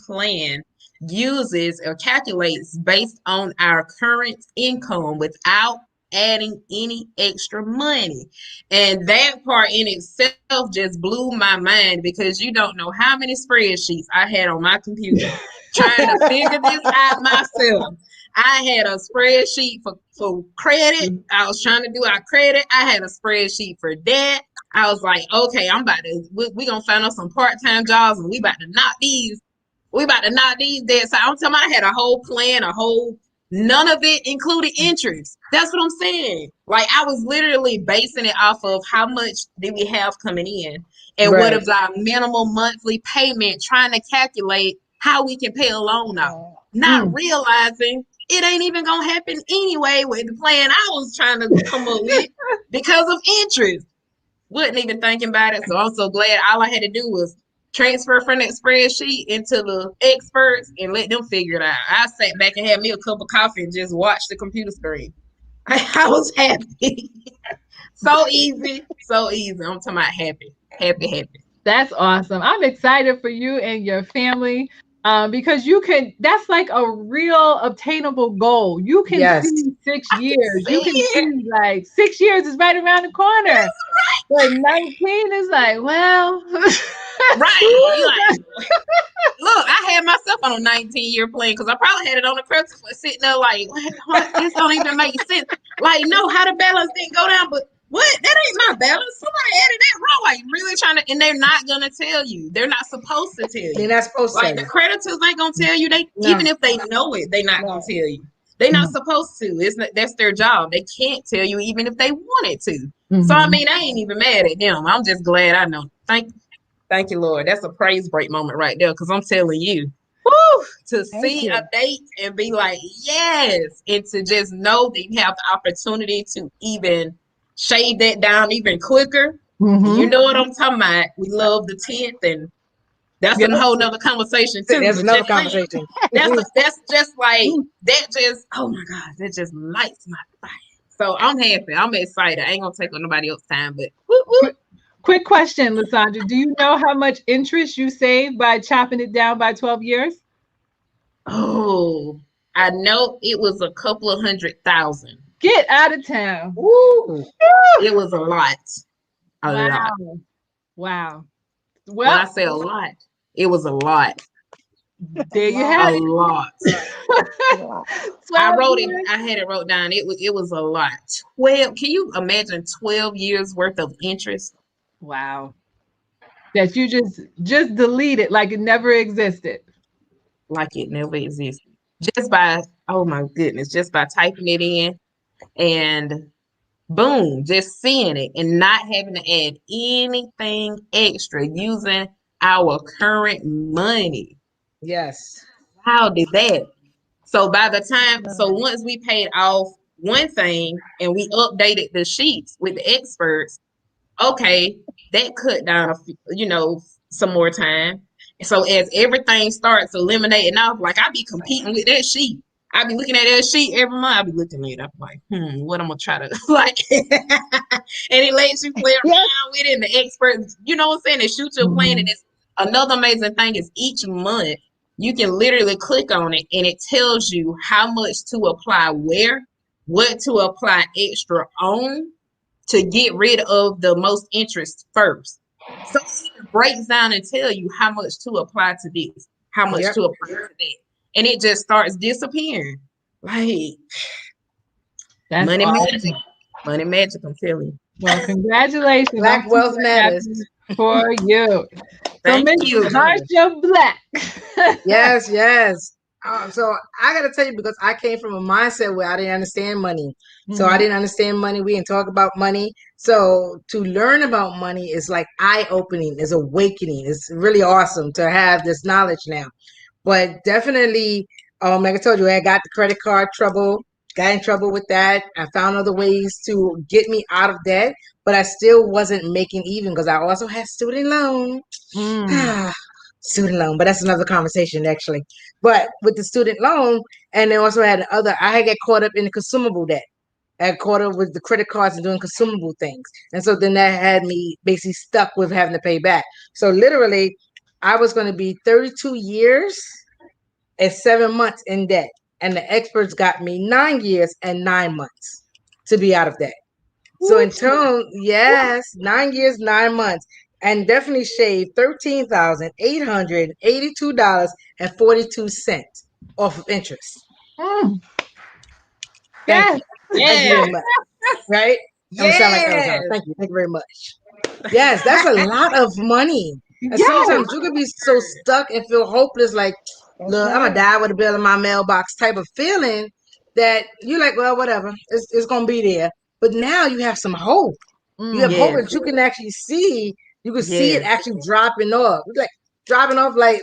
plan uses or calculates based on our current income without adding any extra money. And that part in itself just blew my mind because you don't know how many spreadsheets I had on my computer trying to figure this out myself. I had a spreadsheet for credit. I was trying to do our credit. I had a spreadsheet for debt. I was like, okay, we're going to find us some part-time jobs and we about to knock these debts. So I'm talking about I had a whole plan, none of it included interest. That's what I'm saying. Like I was literally basing it off of how much did we have coming in and what is our minimal monthly payment, trying to calculate how we can pay a loan off. Not realizing it ain't even gonna happen anyway with the plan I was trying to come up with because of interest. Wasn't even thinking about it. So I'm so glad all I had to do was transfer from that spreadsheet into the experts and let them figure it out. I sat back and had me a cup of coffee and just watched the computer screen. I was happy. So easy. I'm talking about happy. That's awesome. I'm excited for you and your family because that's like a real obtainable goal. You can see 6 years. You can see like 6 years is right around the corner. But 19 is like, well. Right. Look, I had myself on a 19-year plan because I probably had it on the credit sitting there like, what? This don't even make sense. Like, no, how the balance didn't go down, but what? That ain't my balance. Somebody added that wrong. Like, really trying to, and they're not gonna tell you. They're not supposed to tell you. They're not supposed to. Like the creditors ain't gonna tell you. Even if they know it, they're not gonna tell you. They're not supposed to. That's their job. They can't tell you even if they wanted to. Mm-hmm. So I mean, I ain't even mad at them. I'm just glad I know. Thank you, Lord. That's a praise break moment right there. Because I'm telling you, to see a date and be like, yes, and to just know that you have the opportunity to even shave that down even quicker. Mm-hmm. You know what I'm talking about. We love the 10th, and that's a whole nother conversation too. That's another conversation. That's just like that. Just oh my God, that just lights my fire. So I'm happy. I'm excited. I ain't gonna take on nobody else's time, but. Quick question, Lysandra. Do you know how much interest you saved by chopping it down by 12 years? Oh, I know it was a couple of $100,000. Get out of town. Woo. It was a lot. A lot. Wow. When I Well, say a lot, it was a lot. there you A have it. lot. Wow. 12 I years. had it wrote down. It was a lot. 12. Can you imagine 12 years worth of interest? Wow. That you just deleted like it never existed. Like it never existed. Just by, oh my goodness, just by typing it in and boom, just seeing it and not having to add anything extra using our current money. Yes. How did that? So by the time, so once we paid off one thing and we updated the sheets with the experts, okay, that cut down some more time. So as everything starts eliminating off, like I be competing with that sheet. I be looking at that sheet every month. I be looking at it. I'm like, what I'm gonna try to like, and it lets you play Yes. around with it. And the experts, you know what I'm saying? They shoot you a plan. And it's another amazing thing is each month you can literally click on it and it tells you how much to apply where, what to apply extra on to get rid of the most interest first. So it breaks down and tell you how much to apply to this, how much Yep. to apply to that. And it just starts disappearing. Like That's money awesome. magic. Money magic, I'm telling you. Well, congratulations. Black I'm wealth super matters. happy for you. So Thank Miss you. Tarsha Black. Yes, yes. So I got to tell you, because I came from a mindset where I didn't understand money. So I Mhm. didn't understand money. We didn't talk about money. So to learn about money is like eye opening, is awakening. It's really awesome to have this knowledge now. But definitely, like I told you, I got the credit card trouble, got in trouble with that. I found other ways to get me out of debt, but I still wasn't making even because I also had student loan. Mm. Student loan, but that's another conversation actually. But with the student loan, and then also had other, I had get caught up in the consumable debt. I had caught up with the credit cards and doing consumable things, and so then that had me basically stuck with having to pay back. So literally, I was going to be 32 years and 7 months in debt, and the experts got me 9 years and 9 months to be out of debt. So in turn, yes, 9 years, 9 months, and definitely shaved $13,882.42 off of interest. Mm. Thank Yes. you. Thank you very Yes. much. Right? I'm gonna sound like Elton. Yes. Thank you. Thank you very much. Yes, that's a lot of money. And Yes. sometimes you could be so stuck and feel hopeless, like, That's look, I'm gonna right. die with a bill in my mailbox type of feeling that you're like, well, whatever, it's gonna be there. But now you have some hope. You have Mm. hope Yes. that you can actually see. You can see it Yes. actually dropping off. It's like dropping off like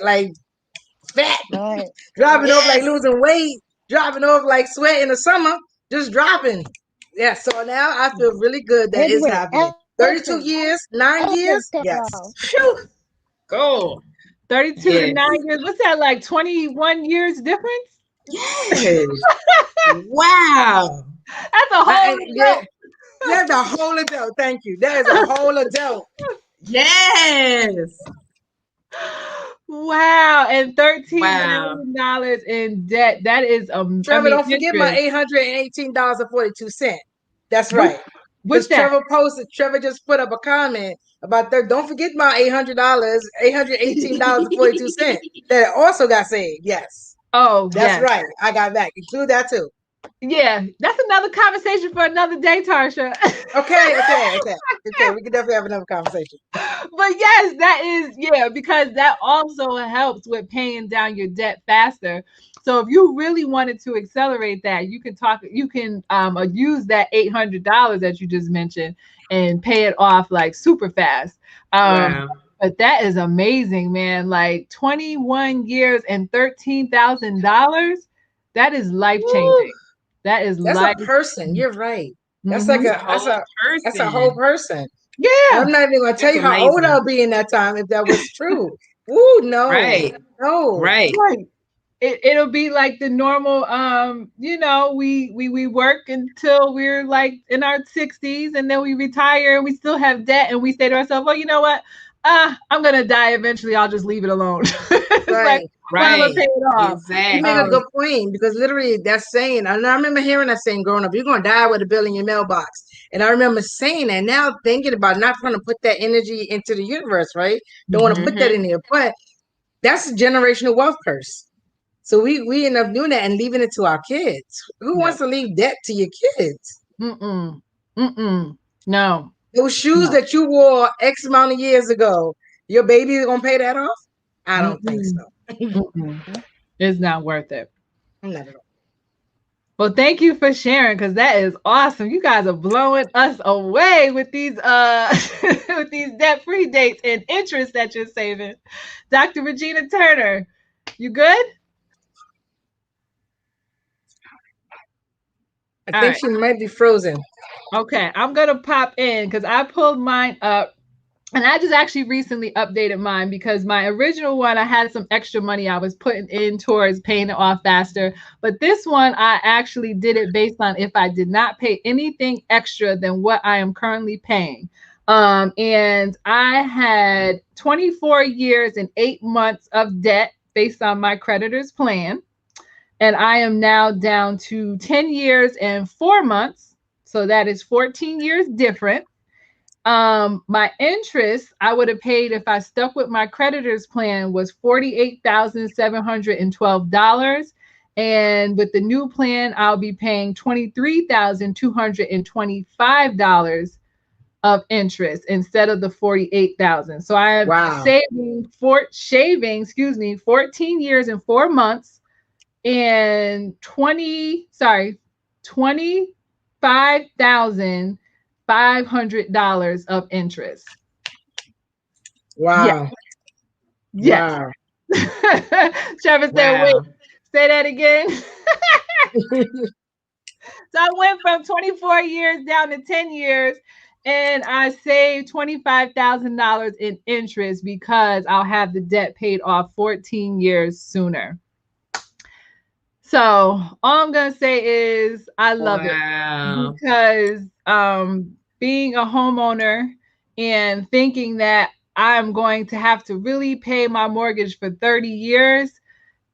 fat, Right. dropping off like Yes. losing weight, dropping off like sweat in the summer, just dropping. Yeah. So now I feel really good that it's Edwin, happening. 32 everything, years, 9 years. everything Yes. off. Phew. Go. 32 to Yes. 9 years. What's that, like 21 years difference? Yes. Wow. That's a whole Yeah, adult. that's a whole adult. Thank you. That is a whole adult. Yes. Wow. And Wow. $13,000 in debt. That is Trevor, don't forget my interest. $818.42. That's What, right. what's Because that? Trevor just put up a comment about that. Don't forget my $818.42 that also got saved. Yes. Oh, That's yes. right. I got back. Include that too. Yeah. That's another conversation for another day, Tarsha. Okay. We can definitely have another conversation. But yes, that is, yeah, because that also helps with paying down your debt faster. So if you really wanted to accelerate that, you can use that $800 that you just mentioned and pay it off like super fast. Wow. But that is amazing, man. Like 21 years and $13,000. That is life Woo. changing. That is That's a life. person. You're right. That's Mhm. like It's a whole that's a whole person. person. Yeah. I'm not even gonna tell That's you how old amazing. I'll be in that time if that was true. Ooh, no. Right. No. Right. Right. It'll be like the normal we work until we're like in our 60s and then we retire and we still have debt and we say to ourselves, well, you know what, I'm gonna die eventually, I'll just leave it alone. Right, when I'm gonna Right. pay it off. you make a Exactly. good point because literally that's saying, and I remember hearing that saying growing up, you're gonna die with a bill in your mailbox. And I remember saying that, now thinking about not trying to put that energy into the universe, right? Don't want to put that in there, but that's a generational wealth curse. So we end up doing that and leaving it to our kids. Who wants to leave debt to your kids? No. Those shoes No. that you wore X amount of years ago, your baby is gonna pay that off? I don't think so. It's not worth it. Not at all. Well, thank you for sharing, because that is awesome. You guys are blowing us away with these with these debt-free dates and interest that you're saving. Dr. Regina Turner, you good? I think she might be frozen. Okay, I'm gonna pop in because I pulled mine up. And I just actually recently updated mine because my original one, I had some extra money I was putting in towards paying it off faster. But this one, I actually did it based on if I did not pay anything extra than what I am currently paying. And I had 24 years and 8 months of debt based on my creditor's plan. And I am now down to 10 years and 4 months. So that is 14 years different. My interest I would have paid if I stuck with my creditor's plan was $48,712. And with the new plan, I'll be paying $23,225 of interest instead of the $48,000. So I am shaving 14 years and 4 months and $25,500 of interest. Wow. Yes. Wow. Travis said, wait, say that again. So I went from 24 years down to 10 years, and I saved $25,000 in interest because I'll have the debt paid off 14 years sooner. So all I'm gonna say is I love it because being a homeowner and thinking that I'm going to have to really pay my mortgage for 30 years,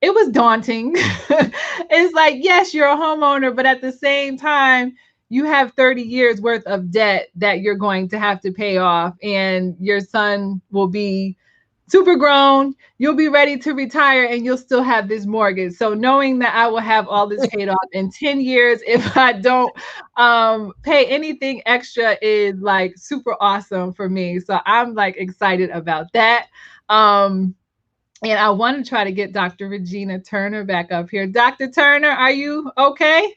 it was daunting. It's like, yes, you're a homeowner, but at the same time, you have 30 years worth of debt that you're going to have to pay off, and your son will be super grown, you'll be ready to retire, and you'll still have this mortgage. So knowing that I will have all this paid off in 10 years if I don't pay anything extra is like super awesome for me. So I'm like excited about that. And I want to try to get Dr. Regina Turner back up here. Dr. Turner, are you okay?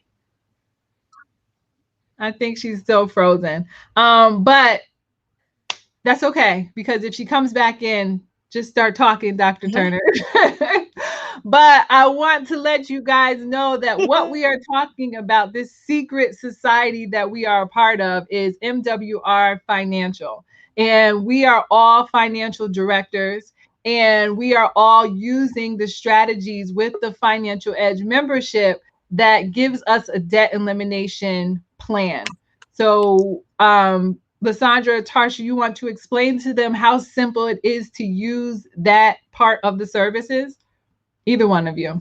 I think she's still frozen. But that's okay, because if she comes back in, just start talking, Dr. Turner. But I want to let you guys know that what we are talking about, this secret society that we are a part of, is MWR Financial. And we are all financial directors, and we are all using the strategies with the Financial Edge membership that gives us a debt elimination plan. So, Lysandra, Tarsha, you want to explain to them how simple it is to use that part of the services? Either one of you.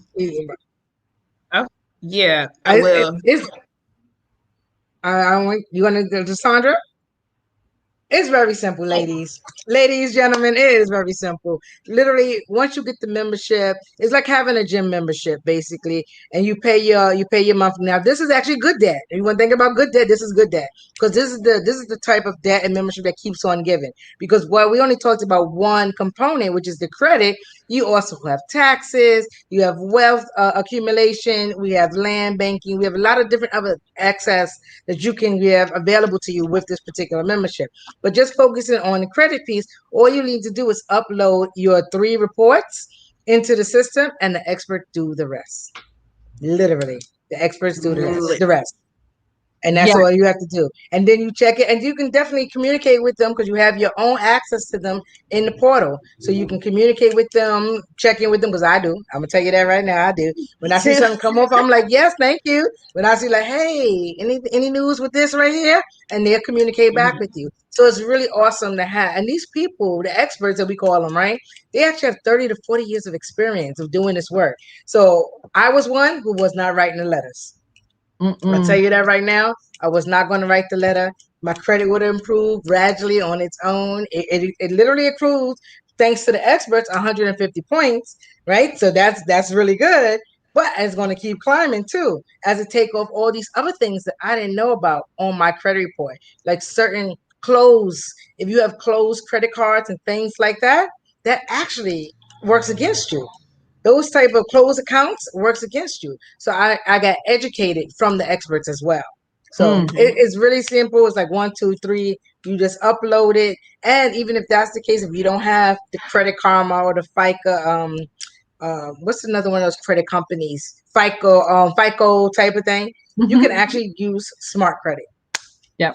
Oh, yeah, I will. I want you want to go to Sandra? It's very simple, ladies. Ladies, gentlemen, it is very simple. Literally, once you get the membership, it's like having a gym membership, basically, and you pay your monthly. Now, this is actually good debt. If you want to think about good debt, this is good debt, because this is the type of debt and membership that keeps on giving. Because while we only talked about one component, which is the credit, you also have taxes, you have wealth accumulation, we have land banking, we have a lot of different other access that you can have available to you with this particular membership. But just focusing on the credit piece, all you need to do is upload your 3 reports into the system, and the experts do the rest. Literally, the experts do the rest. And that's all you have to do. And then you check it, and you can definitely communicate with them because you have your own access to them in the portal. So you can communicate with them, check in with them, because I do. I'm going to tell you that right now. I do. When I see something come up, I'm like, yes, thank you. When I see like, hey, any news with this right here? And they'll communicate back with you. So it's really awesome to have. And these people, the experts that we call them, right? They actually have 30 to 40 years of experience of doing this work. So I was one who was not writing the letters. I'll tell you that right now. I was not going to write the letter. My credit would improve gradually on its own. It literally accrues, thanks to the experts, 150 points, right? So that's really good. But it's going to keep climbing too, as it take off all these other things that I didn't know about on my credit report, like certain closed. If you have closed credit cards and things like that, that actually works against you. Those type of closed accounts works against you. So I got educated from the experts as well. So it's really simple. It's like 1, 2, 3. You just upload it. And even if that's the case, if you don't have the Credit Karma or the FICA, what's another one of those credit companies? FICO type of thing. You can actually use Smart Credit. Yep.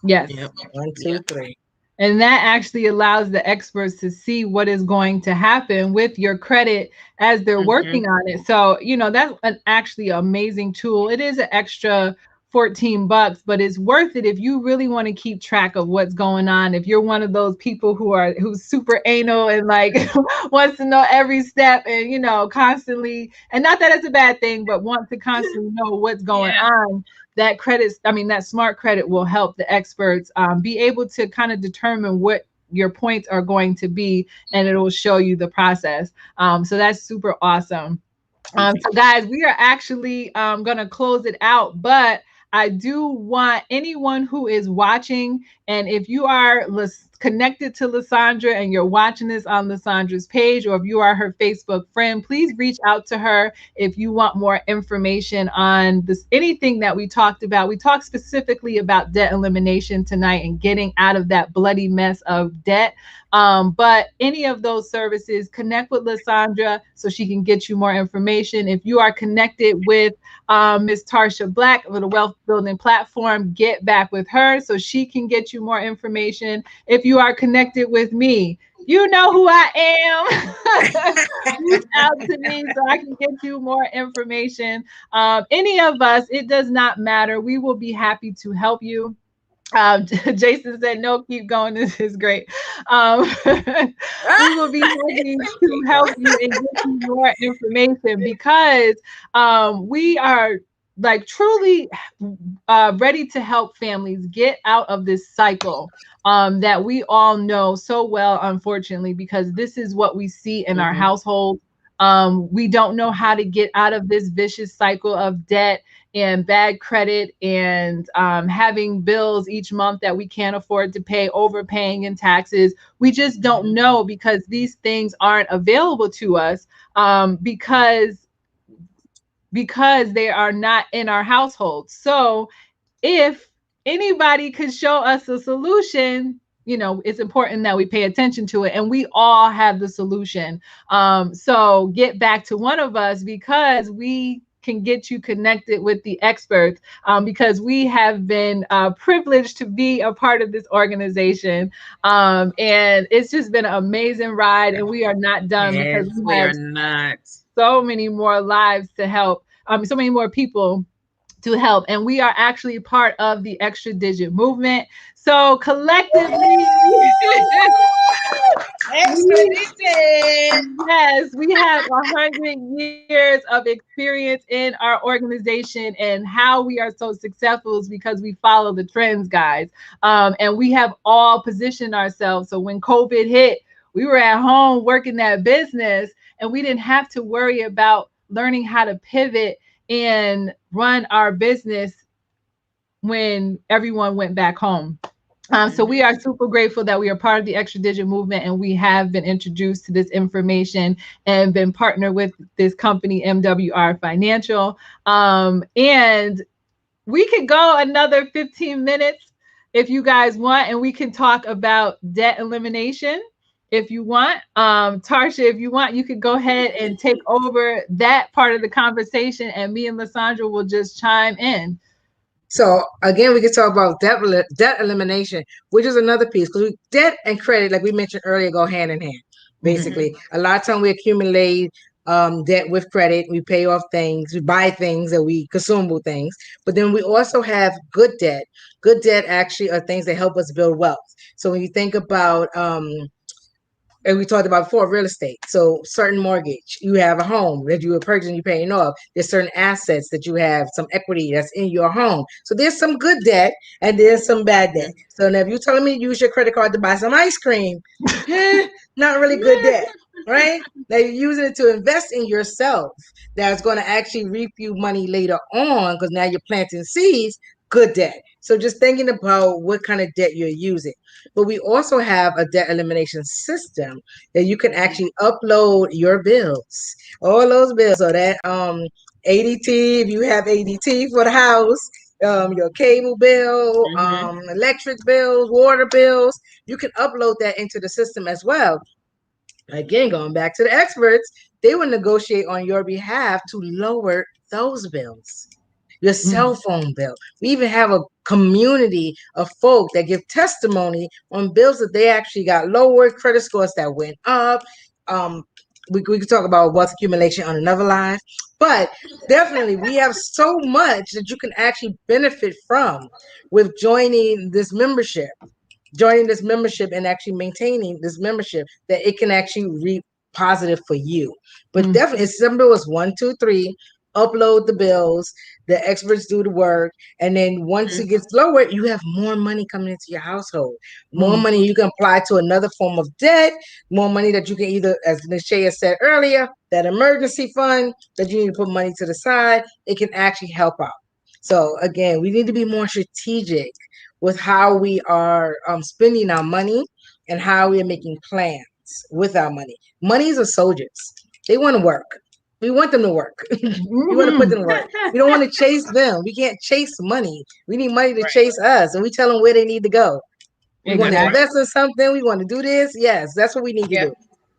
Yes. 1, 2, 3. And that actually allows the experts to see what is going to happen with your credit as they're working on it. So, that's an actually amazing tool. It is an extra $14, but it's worth it if you really want to keep track of what's going on. If you're one of those people who's super anal and like wants to know every step and, constantly, and not that it's a bad thing, but want to constantly know what's going on. That Smart Credit will help the experts be able to kind of determine what your points are going to be, and it will show you the process. So that's super awesome. So guys, we are actually going to close it out, but I do want anyone who is watching, and if you are connected to Lysandra and you're watching this on Lysandra's page, or if you are her Facebook friend, please reach out to her if you want more information on this, anything that we talked about. We talked specifically about debt elimination tonight and getting out of that bloody mess of debt. But any of those services, connect with Lysandra so she can get you more information. If you are connected with Ms. Tarsha Black with a wealth building platform, get back with her so she can get you more information. If you are connected with me, you know who I am. Reach out to me so I can get you more information. Any of us, it does not matter. We will be happy to help you. Jason said, no, keep going. This is great. We will be happy to help you and get you more information, because we are like truly ready to help families get out of this cycle that we all know so well, unfortunately, because this is what we see in our household. We don't know how to get out of this vicious cycle of debt and bad credit and having bills each month that we can't afford to pay, overpaying in taxes. We just don't know, because these things aren't available to us because they are not in our household. So if anybody could show us a solution, it's important that we pay attention to it, and we all have the solution. So get back to one of us, because we can get you connected with the experts, because we have been privileged to be a part of this organization. And it's just been an amazing ride, and we are not done, because we are not. So many more lives to help, so many more people to help. And we are actually part of the Extra Digit movement. So collectively, Extra Digit. Yes, we have 100 years of experience in our organization, and how we are so successful is because we follow the trends, guys. And we have all positioned ourselves. So when COVID hit, we were at home working that business, and we didn't have to worry about learning how to pivot and run our business when everyone went back home. So we are super grateful that we are part of the Extra Digit movement, and we have been introduced to this information and been partnered with this company, MWR Financial. And we could go another 15 minutes if you guys want, and we can talk about debt elimination. If you want, Tarsha, if you want, you could go ahead and take over that part of the conversation, and me and Lysandra will just chime in. So again, we can talk about debt elimination, which is another piece, because debt and credit, like we mentioned earlier, go hand in hand. Basically, a lot of time we accumulate debt with credit. We pay off things, we buy things, and we consumable things. But then we also have good debt. Good debt actually are things that help us build wealth. So when you think about and we talked about before, real estate. So certain mortgage, you have a home that you are purchasing, you're paying off. There's certain assets that you have, some equity that's in your home. So there's some good debt and there's some bad debt. So now if you're telling me to use your credit card to buy some ice cream, not really good debt, right? Now you're using it to invest in yourself. That's going to actually reap you money later on because now you're planting seeds, good debt. So just thinking about what kind of debt you're using. But we also have a debt elimination system that you can actually upload your bills, all those bills. So that ADT, if you have ADT for the house, your cable bill, electric bills, water bills, you can upload that into the system as well. Again, going back to the experts, they will negotiate on your behalf to lower those bills. Your cell phone bill. We even have a community of folk that give testimony on bills that they actually got lowered, credit scores that went up. We could talk about wealth accumulation on another live, but definitely we have so much that you can actually benefit from with joining this membership and actually maintaining this membership, that it can actually reap positive for you. But definitely, it's simple as 1, 2, 3. Upload the bills, the experts do the work, and then once it gets lowered, you have more money coming into your household, more money you can apply to another form of debt, more money that you can either, as Nishaya said earlier, that emergency fund that you need to put money to the side, it can actually help out. So again, we need to be more strategic with how we are spending our money and how we are making plans with our money. Money's are soldiers. They want to work. We want them to work. We want to put them to work. We don't want to chase them. We can't chase money. We need money to chase us, and we tell them where they need to go. We want to invest in something. We want to do this. Yes, that's what we need to do.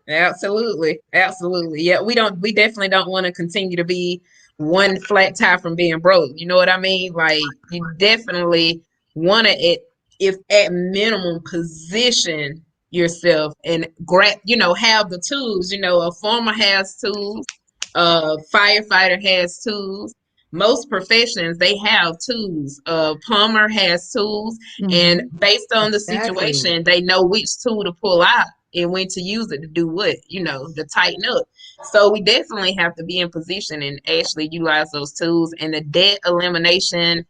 Absolutely. Yeah, we definitely don't want to continue to be one flat tire from being broke. You know what I mean? Like, you definitely want to, if at minimum, position yourself and have the tools. A farmer has tools, a firefighter has tools. Most professions, they have tools. A plumber has tools, and based on the situation, they know which tool to pull out and when to use it to do what, to tighten up. So we definitely have to be in position and actually utilize those tools. And the debt elimination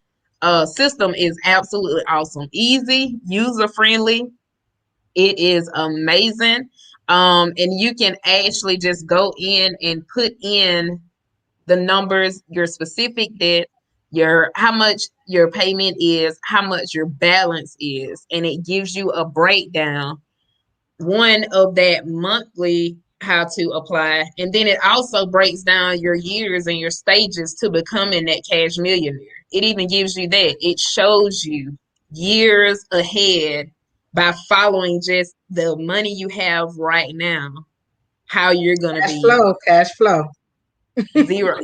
system is absolutely awesome. Easy, user-friendly. It is amazing. And you can actually just go in and put in the numbers, your specific debt, how much your payment is, how much your balance is, and it gives you a breakdown, one of that monthly, how to apply. And then it also breaks down your years and your stages to becoming that cash millionaire. It even gives you that. It shows you years ahead by following just the money you have right now, how you're going to be. Cash flow. Zero.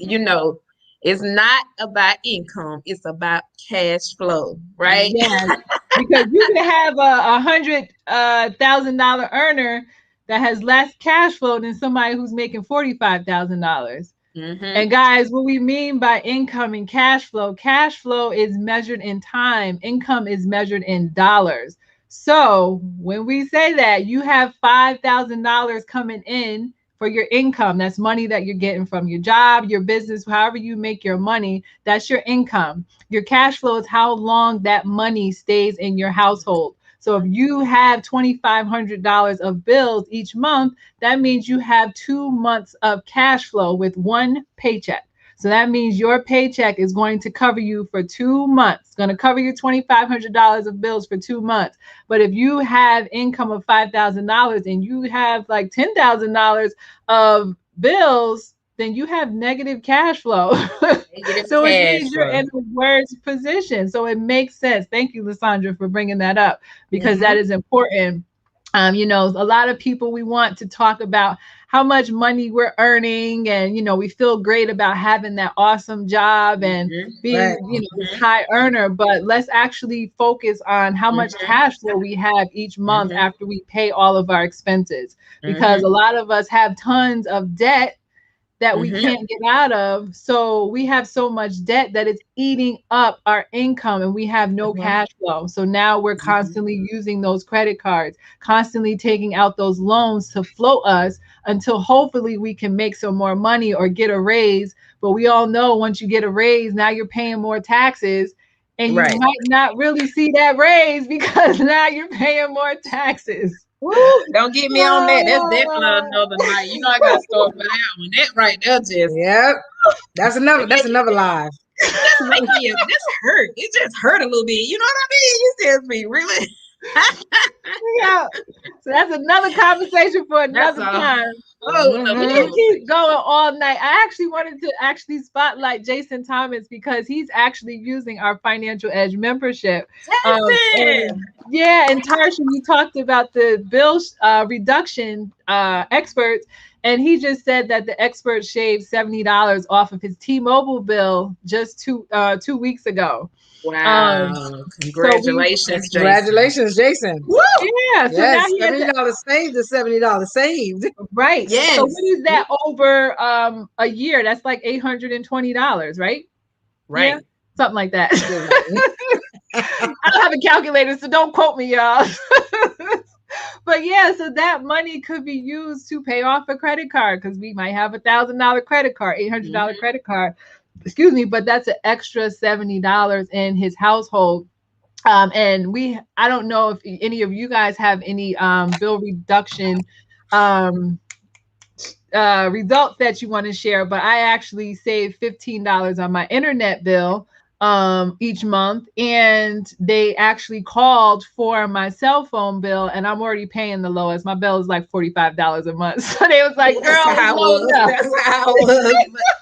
It's not about income. It's about cash flow, right? Yes, because you can have a $100,000 earner that has less cash flow than somebody who's making $45,000. And guys, what we mean by income and cash flow is measured in time. Income is measured in dollars. So when we say that you have $5,000 coming in for your income, that's money that you're getting from your job, your business, however you make your money, that's your income. Your cash flow is how long that money stays in your household. So if you have $2,500 of bills each month, that means you have 2 months of cash flow with one paycheck. So that means your paycheck is going to cover you for 2 months. It's going to cover your $2,500 of bills for 2 months. But if you have income of $5,000 and you have like $10,000 of bills, then you have negative cash flow. So it means you're in a worse position. So it makes sense. Thank you, Lysandra, for bringing that up, because that is important. A lot of people, we want to talk about how much money we're earning, and we feel great about having that awesome job and being this high earner, but let's actually focus on how much cash flow we have each month after we pay all of our expenses, because a lot of us have tons of debt that we can't get out of. So we have so much debt that it's eating up our income, and we have no cash flow. So now we're constantly using those credit cards, constantly taking out those loans to float us until hopefully we can make some more money or get a raise. But we all know once you get a raise, now you're paying more taxes, and you might not really see that raise because now you're paying more taxes. Woo, don't get me on that. That's definitely another night. I gotta start for that one. That right there just That's another live. This hurt. It just hurt a little bit. You know what I mean? You said me, really? Yeah. So that's another conversation for another time. We can keep going all night. I actually wanted to spotlight Jason Thomas because he's actually using our Financial Edge membership. And Tarsha, you talked about the bill reduction experts, and he just said that the expert shaved $70 off of his T-Mobile bill just 2 weeks ago. Wow! Congratulations, Jason. Congratulations, Jason. Woo! Yeah. So now he $70 saved is $70 saved. Right. Yes. So what is that over a year? That's like $820, right? Right. Yeah? Something like that. I don't have a calculator, so don't quote me, y'all. But so that money could be used to pay off a credit card, because we might have $1,000 credit card, $800 credit card. Excuse me, but that's an extra $70 in his household. And I don't know if any of you guys have any bill reduction results that you want to share, but I actually saved $15 on my internet bill each month, and they actually called for my cell phone bill, and I'm already paying the lowest. My bill is like $45 a month. So they was like, girl, that's how it was.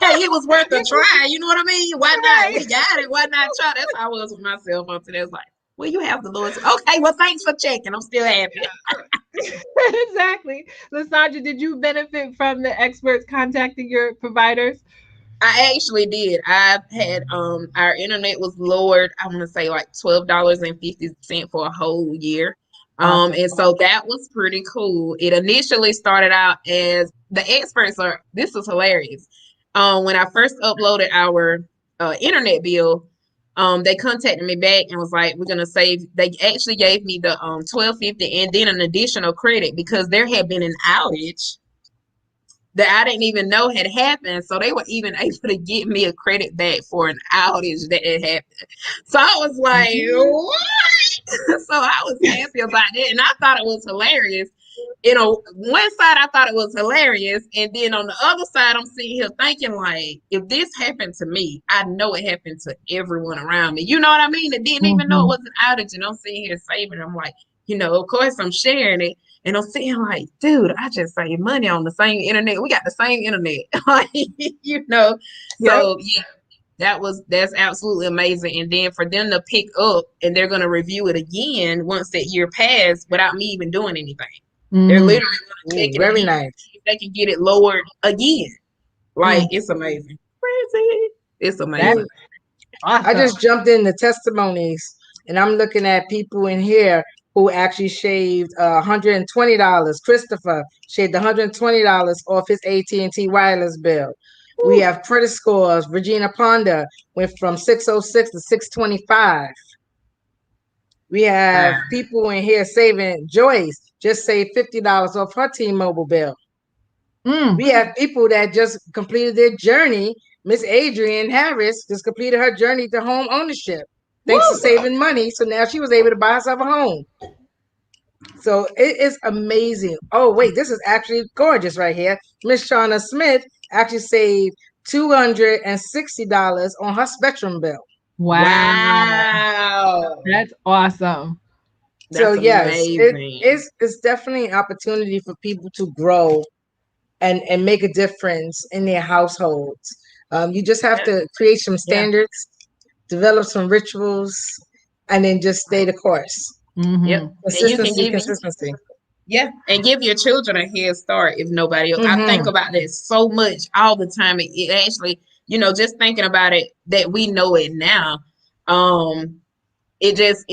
Hey, it was worth a try. You know what I mean? Why not? We got it. Why not try? That's how I was with my cell phone today. It's like, well, you have the lowest. Okay, well, thanks for checking. I'm still happy. Exactly. Lysandra, did you benefit from the experts contacting your providers? I actually did. I had our internet was lowered, I want to say like $12.50 for a whole year. And so that was pretty cool. It initially started out as the experts this is hilarious. When I first uploaded our internet bill, they contacted me back and was like, we're gonna save. They actually gave me the $12.50 and then an additional credit because there had been an outage that I didn't even know had happened. So they were even able to get me a credit back for an outage that had happened. So I was like, what? So I was happy about it. And I thought it was hilarious. One side I thought it was hilarious. And then on the other side, I'm sitting here thinking, like, if this happened to me, I know it happened to everyone around me. You know what I mean? That didn't even know it was an outage. And I'm sitting here saving. I'm like, of course I'm sharing it. And I'm sitting like, dude, I just saved money on the same internet. We got the same internet. So that's absolutely amazing. And then for them to pick up and they're going to review it again once that year passed without me even doing anything. They're literally going to take it. Very nice. They can get it lowered again. Like, it's amazing. Crazy. It's amazing. Awesome. I just jumped in the testimonies and I'm looking at people in here who actually shaved $120. Christopher shaved $120 off his AT&T wireless bill. Ooh. We have credit scores. Regina Ponda went from 606 to 625. We have people in here saving. Joyce just saved $50 off her T-Mobile bill. We have people that just completed their journey. Miss Adrienne Harris just completed her journey to home ownership. Thanks to saving money. So now she was able to buy herself a home. So it is amazing. Oh, wait, this is actually gorgeous right here. Miss Shauna Smith actually saved $260 on her Spectrum bill. Wow. That's awesome. So yes, it's definitely an opportunity for people to grow and make a difference in their households. You just have to create some standards, develop some rituals, and then just stay the course. Yep. Consistency. Yeah, and give your children a head start if nobody else. I think Mm-hmm. about that so much all the time. It actually, just thinking about it, that we know it now. Um, it just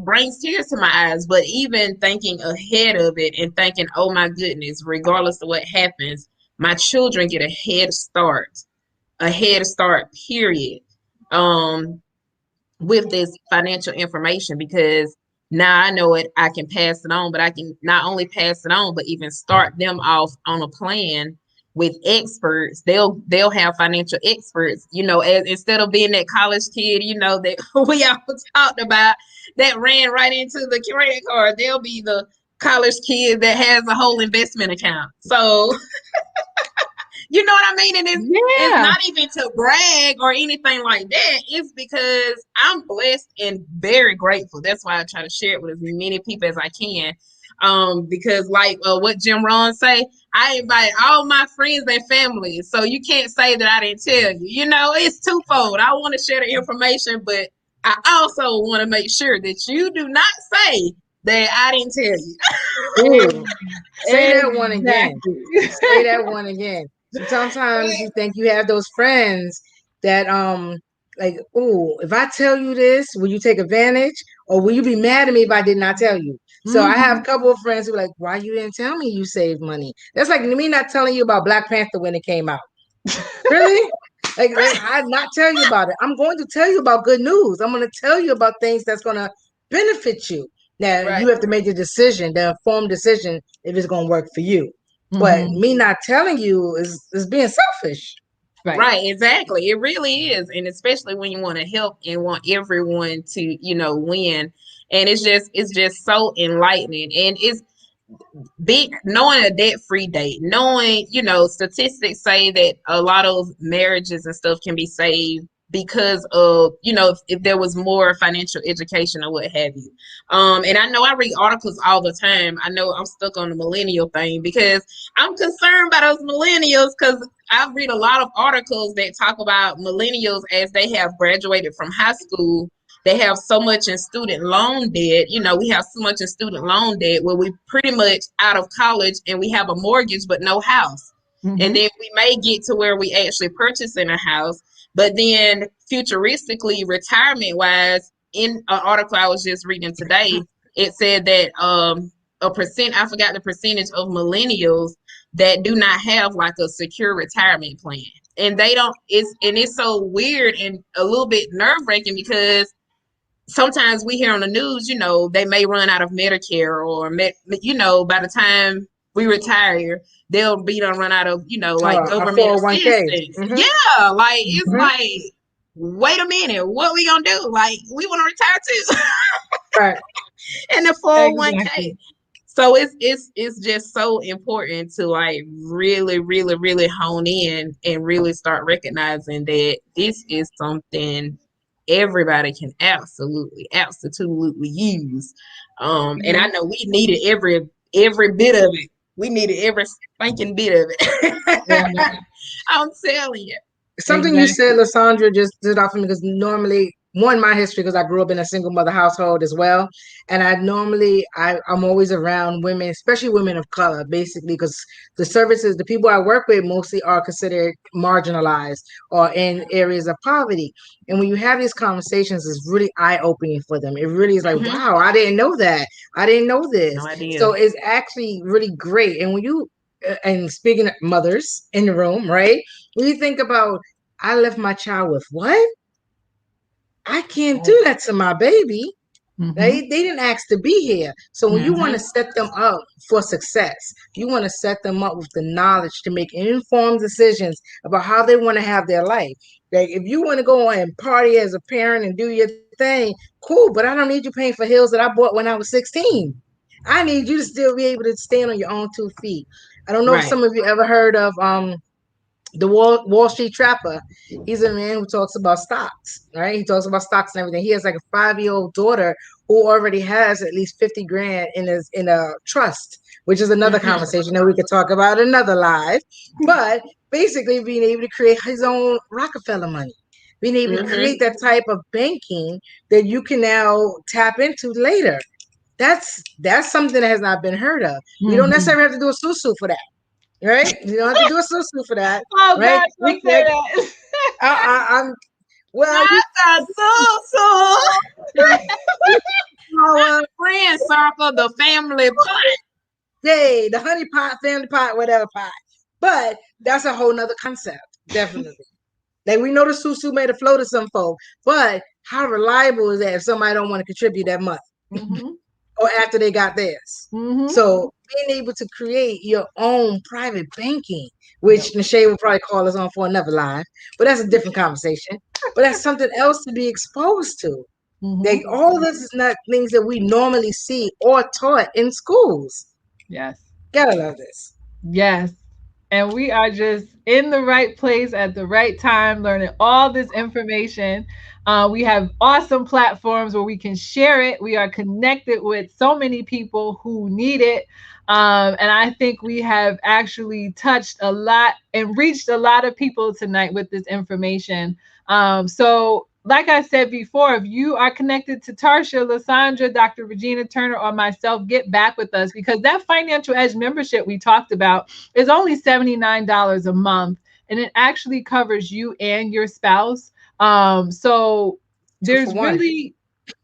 brings tears to my eyes. But even thinking ahead of it and thinking, oh my goodness, regardless of what happens, my children get a head start, period. Um, with this financial information, because now I know it, I can pass it on, but I can not only pass it on, but even start them off on a plan with experts. They'll have financial experts, as instead of being that college kid, that we all talked about that ran right into the credit card. They'll be the college kid that has a whole investment account. So you know what I mean? And it's Yeah. not even to brag or anything like that. It's because I'm blessed and very grateful. That's why I try to share it with as many people as I can. Because like what Jim Rohn say, I invite all my friends and family. So you can't say that I didn't tell you. It's twofold. I want to share the information, but I also want to make sure that you do not say that I didn't tell you. Ooh, say that one again. Exactly. Say that one again. So sometimes you think you have those friends that like, oh, if I tell you this, will you take advantage, or will you be mad at me if I did not tell you? So I have Mhm. a couple of friends who are like, why you didn't tell me you saved money? That's like me not telling you about Black Panther when it came out. Really? Like I not tell you about it. I'm going to tell you about good news. I'm going to tell you about things that's going to benefit you. Now Right. you have to make the decision, the informed decision, if it's going to work for you. But Mhm. me not telling you is being selfish. Right. Right, exactly. It really is. And especially when you want to help and want everyone to, win. And it's just so enlightening. And it's big knowing a debt-free date, knowing, statistics say that a lot of marriages and stuff can be saved because of, if there was more financial education or what have you. And I know I read articles all the time. I know I'm stuck on the millennial thing because I'm concerned about those millennials, because I read a lot of articles that talk about millennials as they have graduated from high school. They have so much in student loan debt. We have so much in student loan debt where we pretty much out of college and we have a mortgage but no house. And Mhm. then we may get to where we actually purchasing a house, but then futuristically, retirement wise, in an article I was just reading today, it said that I forgot the percentage of millennials that do not have like a secure retirement plan. And they don't, it's so weird and a little bit nerve wracking, because sometimes we hear on the news, they may run out of Medicare, or, by the time we retire, they'll be done run out of, like A government 401k. assistance. Mm-hmm. Yeah, like it's Mm-hmm. like, wait a minute, what we gonna do? Like, we want to retire too. Right. And the 401k. Exactly. So it's just so important to like really, really, really hone in and really start recognizing that this is something everybody can absolutely use. And I Mhm. know we needed every bit of it. We needed every spanking bit of Yeah. it. I'm telling you. Something you said, Exactly. Lysandra, just stood out for me because normally, one, my history, because I grew up in a single mother household as well, and I'm always around women, especially women of color, basically, because the people I work with mostly are considered marginalized or in areas of poverty. And when you have these conversations, it's really eye opening for them. It really is like, Hmm. wow, I didn't know that. I didn't know this. No idea. So it's actually really great. And when you and speaking of mothers in the room, right? When you think about, I left my child with what? I can't Right. do that to my baby. Mhm. They didn't ask to be here. So when you want to Hmm. set them up for success, you want to set them up with the knowledge to make informed decisions about how they want to have their life. Like if you want to go and party as a parent and do your thing, cool, but I don't need you paying for hills that I bought when I was 16. I need you to still be able to stand on your own 2 feet. I don't know if Right. some of you ever heard of the Wall Street Trapper. He's a man who talks about stocks, right? He talks about stocks and everything. He has like a 5-year-old daughter who already has at least 50 grand in a trust, which is another Hmm. conversation that we could talk about another live. But basically, being able to create his own Rockefeller money, being able to Hmm. create that type of banking that you can now tap into later. That's something that has not been heard of. We don't necessarily have to do a susu for that, right? You don't have to do a susu for that, Oh right? God, don't say that. I'm well. Our friend circle, the family pot. Yay, the honey pot, family pot, whatever pot. But that's a whole nother concept, definitely. Like we know the susu made a flow to some folk, but how reliable is that if somebody don't want to contribute that month or after they got theirs? So being able to create your own private banking, which Nashay will probably call us on for another live, but that's a different conversation. But that's something else to be exposed to. Like all of this is not things that we normally see or taught in schools. Yes. Gotta love this. Yes. And we are just in the right place at the right time, learning all this information. We have awesome platforms where we can share it. We are connected with so many people who need it. And I think we have actually touched a lot and reached a lot of people tonight with this information. So like I said before, if you are connected to Tarsha, Lysandra, Dr. Regina Turner, or myself, get back with us, because that Financial Edge membership we talked about is only $79 a month, and it actually covers you and your spouse. So there's really,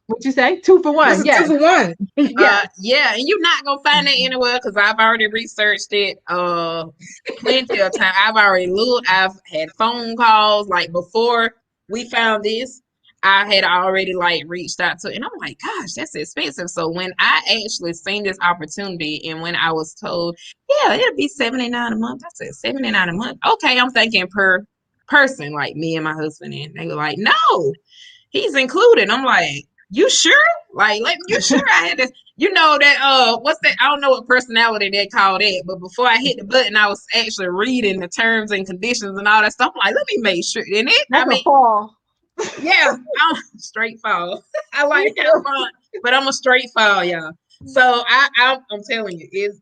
what you say? 2 for 1. Yes. 2 for 1. Yeah, and you're not gonna find that anywhere because I've already researched it plenty of time. I've already looked. I've had phone calls like before we found this. I had already like reached out to, and I'm like, gosh, that's expensive. So when I actually seen this opportunity, and when I was told, yeah, it'll be $79 a month, I said $79 a month. Okay, I'm thinking per person, like me and my husband, and they were like, no, he's included. I'm like, you sure? Like, you sure? I had this, you know, that what's that? I don't know what personality they call that, but before I hit the button, I was actually reading the terms and conditions and all that stuff. I'm like, let me make sure. And it, That's a fall. Yeah, I'm straight fall. I like that fun, but I'm a straight fall, y'all. So I'm telling you, it's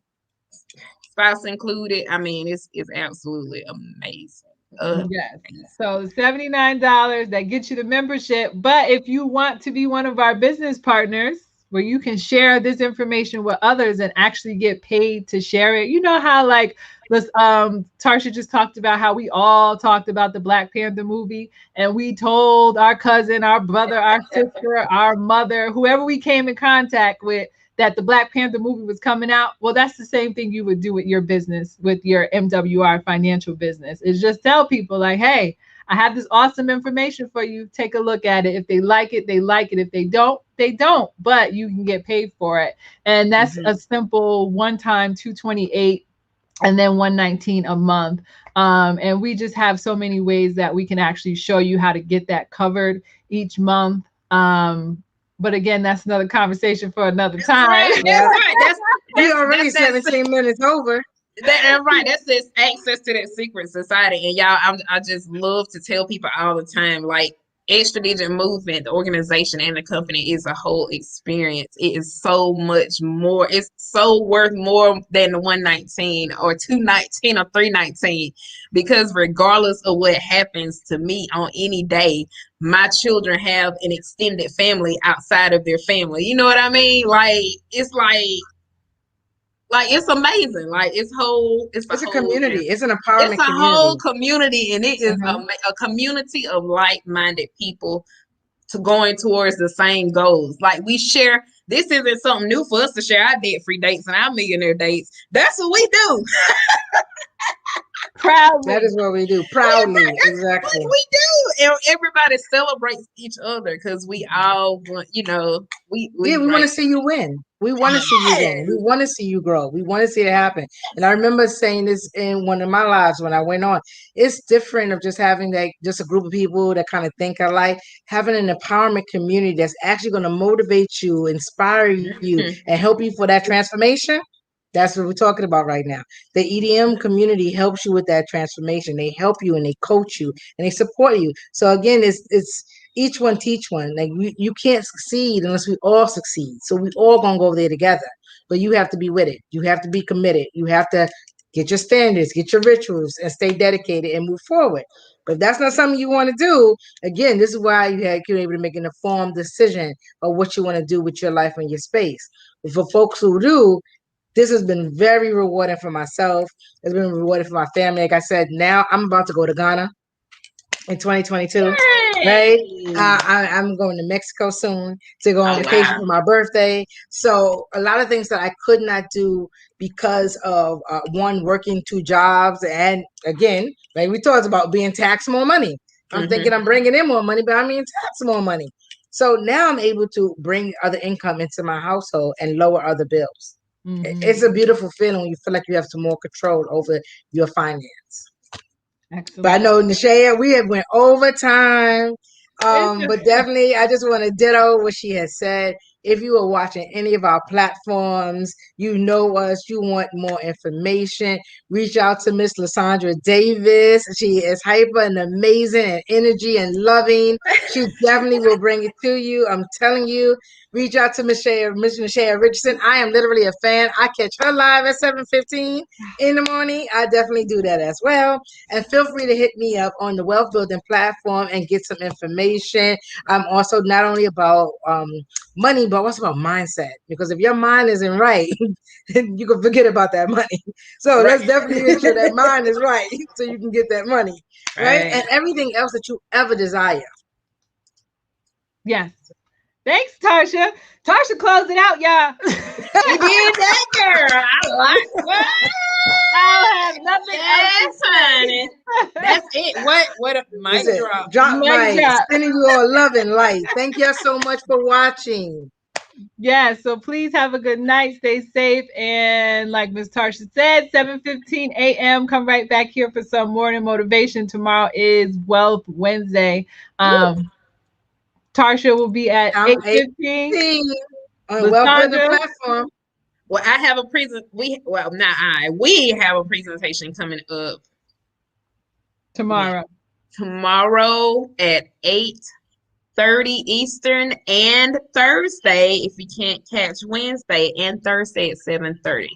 spouse included. I mean, it's absolutely amazing. Yes. So $79 that gets you the membership. But if you want to be one of our business partners, where you can share this information with others and actually get paid to share it. You know how like Tarsha just talked about how we all talked about the Black Panther movie, and we told our cousin, our brother, our sister, our mother, whoever we came in contact with, that the Black Panther movie was coming out. Well, that's the same thing you would do with your business, with your MWR financial business. Is just tell people like, hey, I have this awesome information for you. Take a look at it. If they like it, they like it. If they don't, they don't. But you can get paid for it. And that's a simple one-time $228 and then $119 a month. And we just have so many ways that we can actually show you how to get that covered each month. But again, that's another conversation for another time. Right. That's right. We're already 17 minutes over. Right. That's this access to that secret society. And y'all, I just love to tell people all the time, like, Strategic Movement, the organization and the company, is a whole experience. It is so much more. It's so worth more than the 119 or 219 or 319, because regardless of what happens to me on any day, my children have an extended family outside of their family. You know what I mean? Like, it's it's amazing. Like, it's a community. It's an empowerment community. It's a whole community, and it is a community of like-minded people to going towards the same goals. Like, we share. This isn't something new for us to share our debt-free dates and our millionaire dates. That's what we do. Proudly. That is what we do. Proudly. Exactly. What we do. And everybody celebrates each other because we all want, we want to see you win. We want to see you win. We want to see you grow. We want to see it happen. And I remember saying this in one of my lives when I went on. It's different of just having just a group of people that kind of think alike. Having an empowerment community that's actually going to motivate you, inspire you, and help you for that transformation. That's what we're talking about right now. The EDM community helps you with that transformation. They help you and they coach you and they support you. So again, it's each one teach one. Like you can't succeed unless we all succeed. So we all gonna go there together. But you have to be with it. You have to be committed. You have to get your standards, get your rituals, and stay dedicated and move forward. But if that's not something you want to do, again, this is why you're able to make an informed decision of what you want to do with your life and your space. But for folks who do, this has been very rewarding for myself. It's been rewarding for my family. Like I said, now I'm about to go to Ghana in 2022. Right? I'm going to Mexico soon to go on vacation for my birthday. So a lot of things that I could not do because of one, working 2 jobs, and again, like we talked about, being taxed more money. I'm thinking I'm bringing in more money, but I'm being taxed more money. So now I'm able to bring other income into my household and lower other bills. It's a beautiful feeling when you feel like you have some more control over your finance. Excellent. But I know, Nashaya, we have went overtime. But definitely, I just want to ditto what she has said. If you are watching any of our platforms, you know us, you want more information, reach out to Miss Lysandra Davis. She is hyper and amazing and energy and loving. She definitely will bring it to you. I'm telling you. Reach out to Miss Nashaya Richardson. I am literally a fan. I catch her live at 7:15 in the morning. I definitely do that as well. And feel free to hit me up on the Wealth Building platform and get some information. I'm also not only about money, but also about mindset. Because if your mind isn't right, you can forget about that money. So let's definitely make sure that mind is right so you can get that money. Right? And everything else that you ever desire. Yes. Thanks, Tarsha. Tarsha closed it out, y'all. You did that, girl. I like that. I have nothing else to honey. That's it. What a mic drop. Drop mic. Sending you all love and light. Thank you so much for watching. Yeah, so please have a good night. Stay safe. And like Ms. Tarsha said, 7:15 a.m. Come right back here for some morning motivation. Tomorrow is Wealth Wednesday. Tarsha will be at 8:15 on Wealth Building platform. Well, I have a we have a presentation coming up tomorrow. Tomorrow at 8:30 Eastern, and Thursday, if you can't catch Wednesday, and Thursday at 7:30.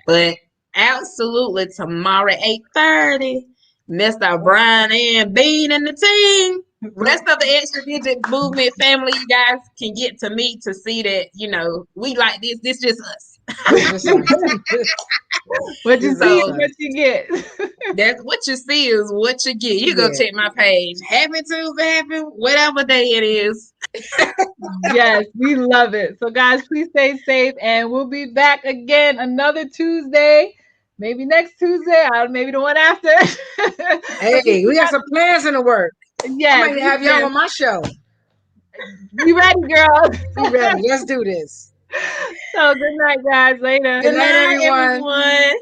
But absolutely tomorrow at 8:30, Mr. Brian and Bean and the team. Rest of the Extra Digit Movement family, you guys can get to meet to see that, we like this. This just us. What you see is what you get. That's what you see is what you get. You go check my page. Happy Tuesday, happy whatever day it is. Yes, we love it. So guys, please stay safe, and we'll be back again another Tuesday. Maybe next Tuesday, or maybe the one after. Hey, we got some plans in the work. Yeah, I might have y'all on my show. Be ready, girls. Be ready. Let's do this. So good night, guys. Later. Good night, everyone.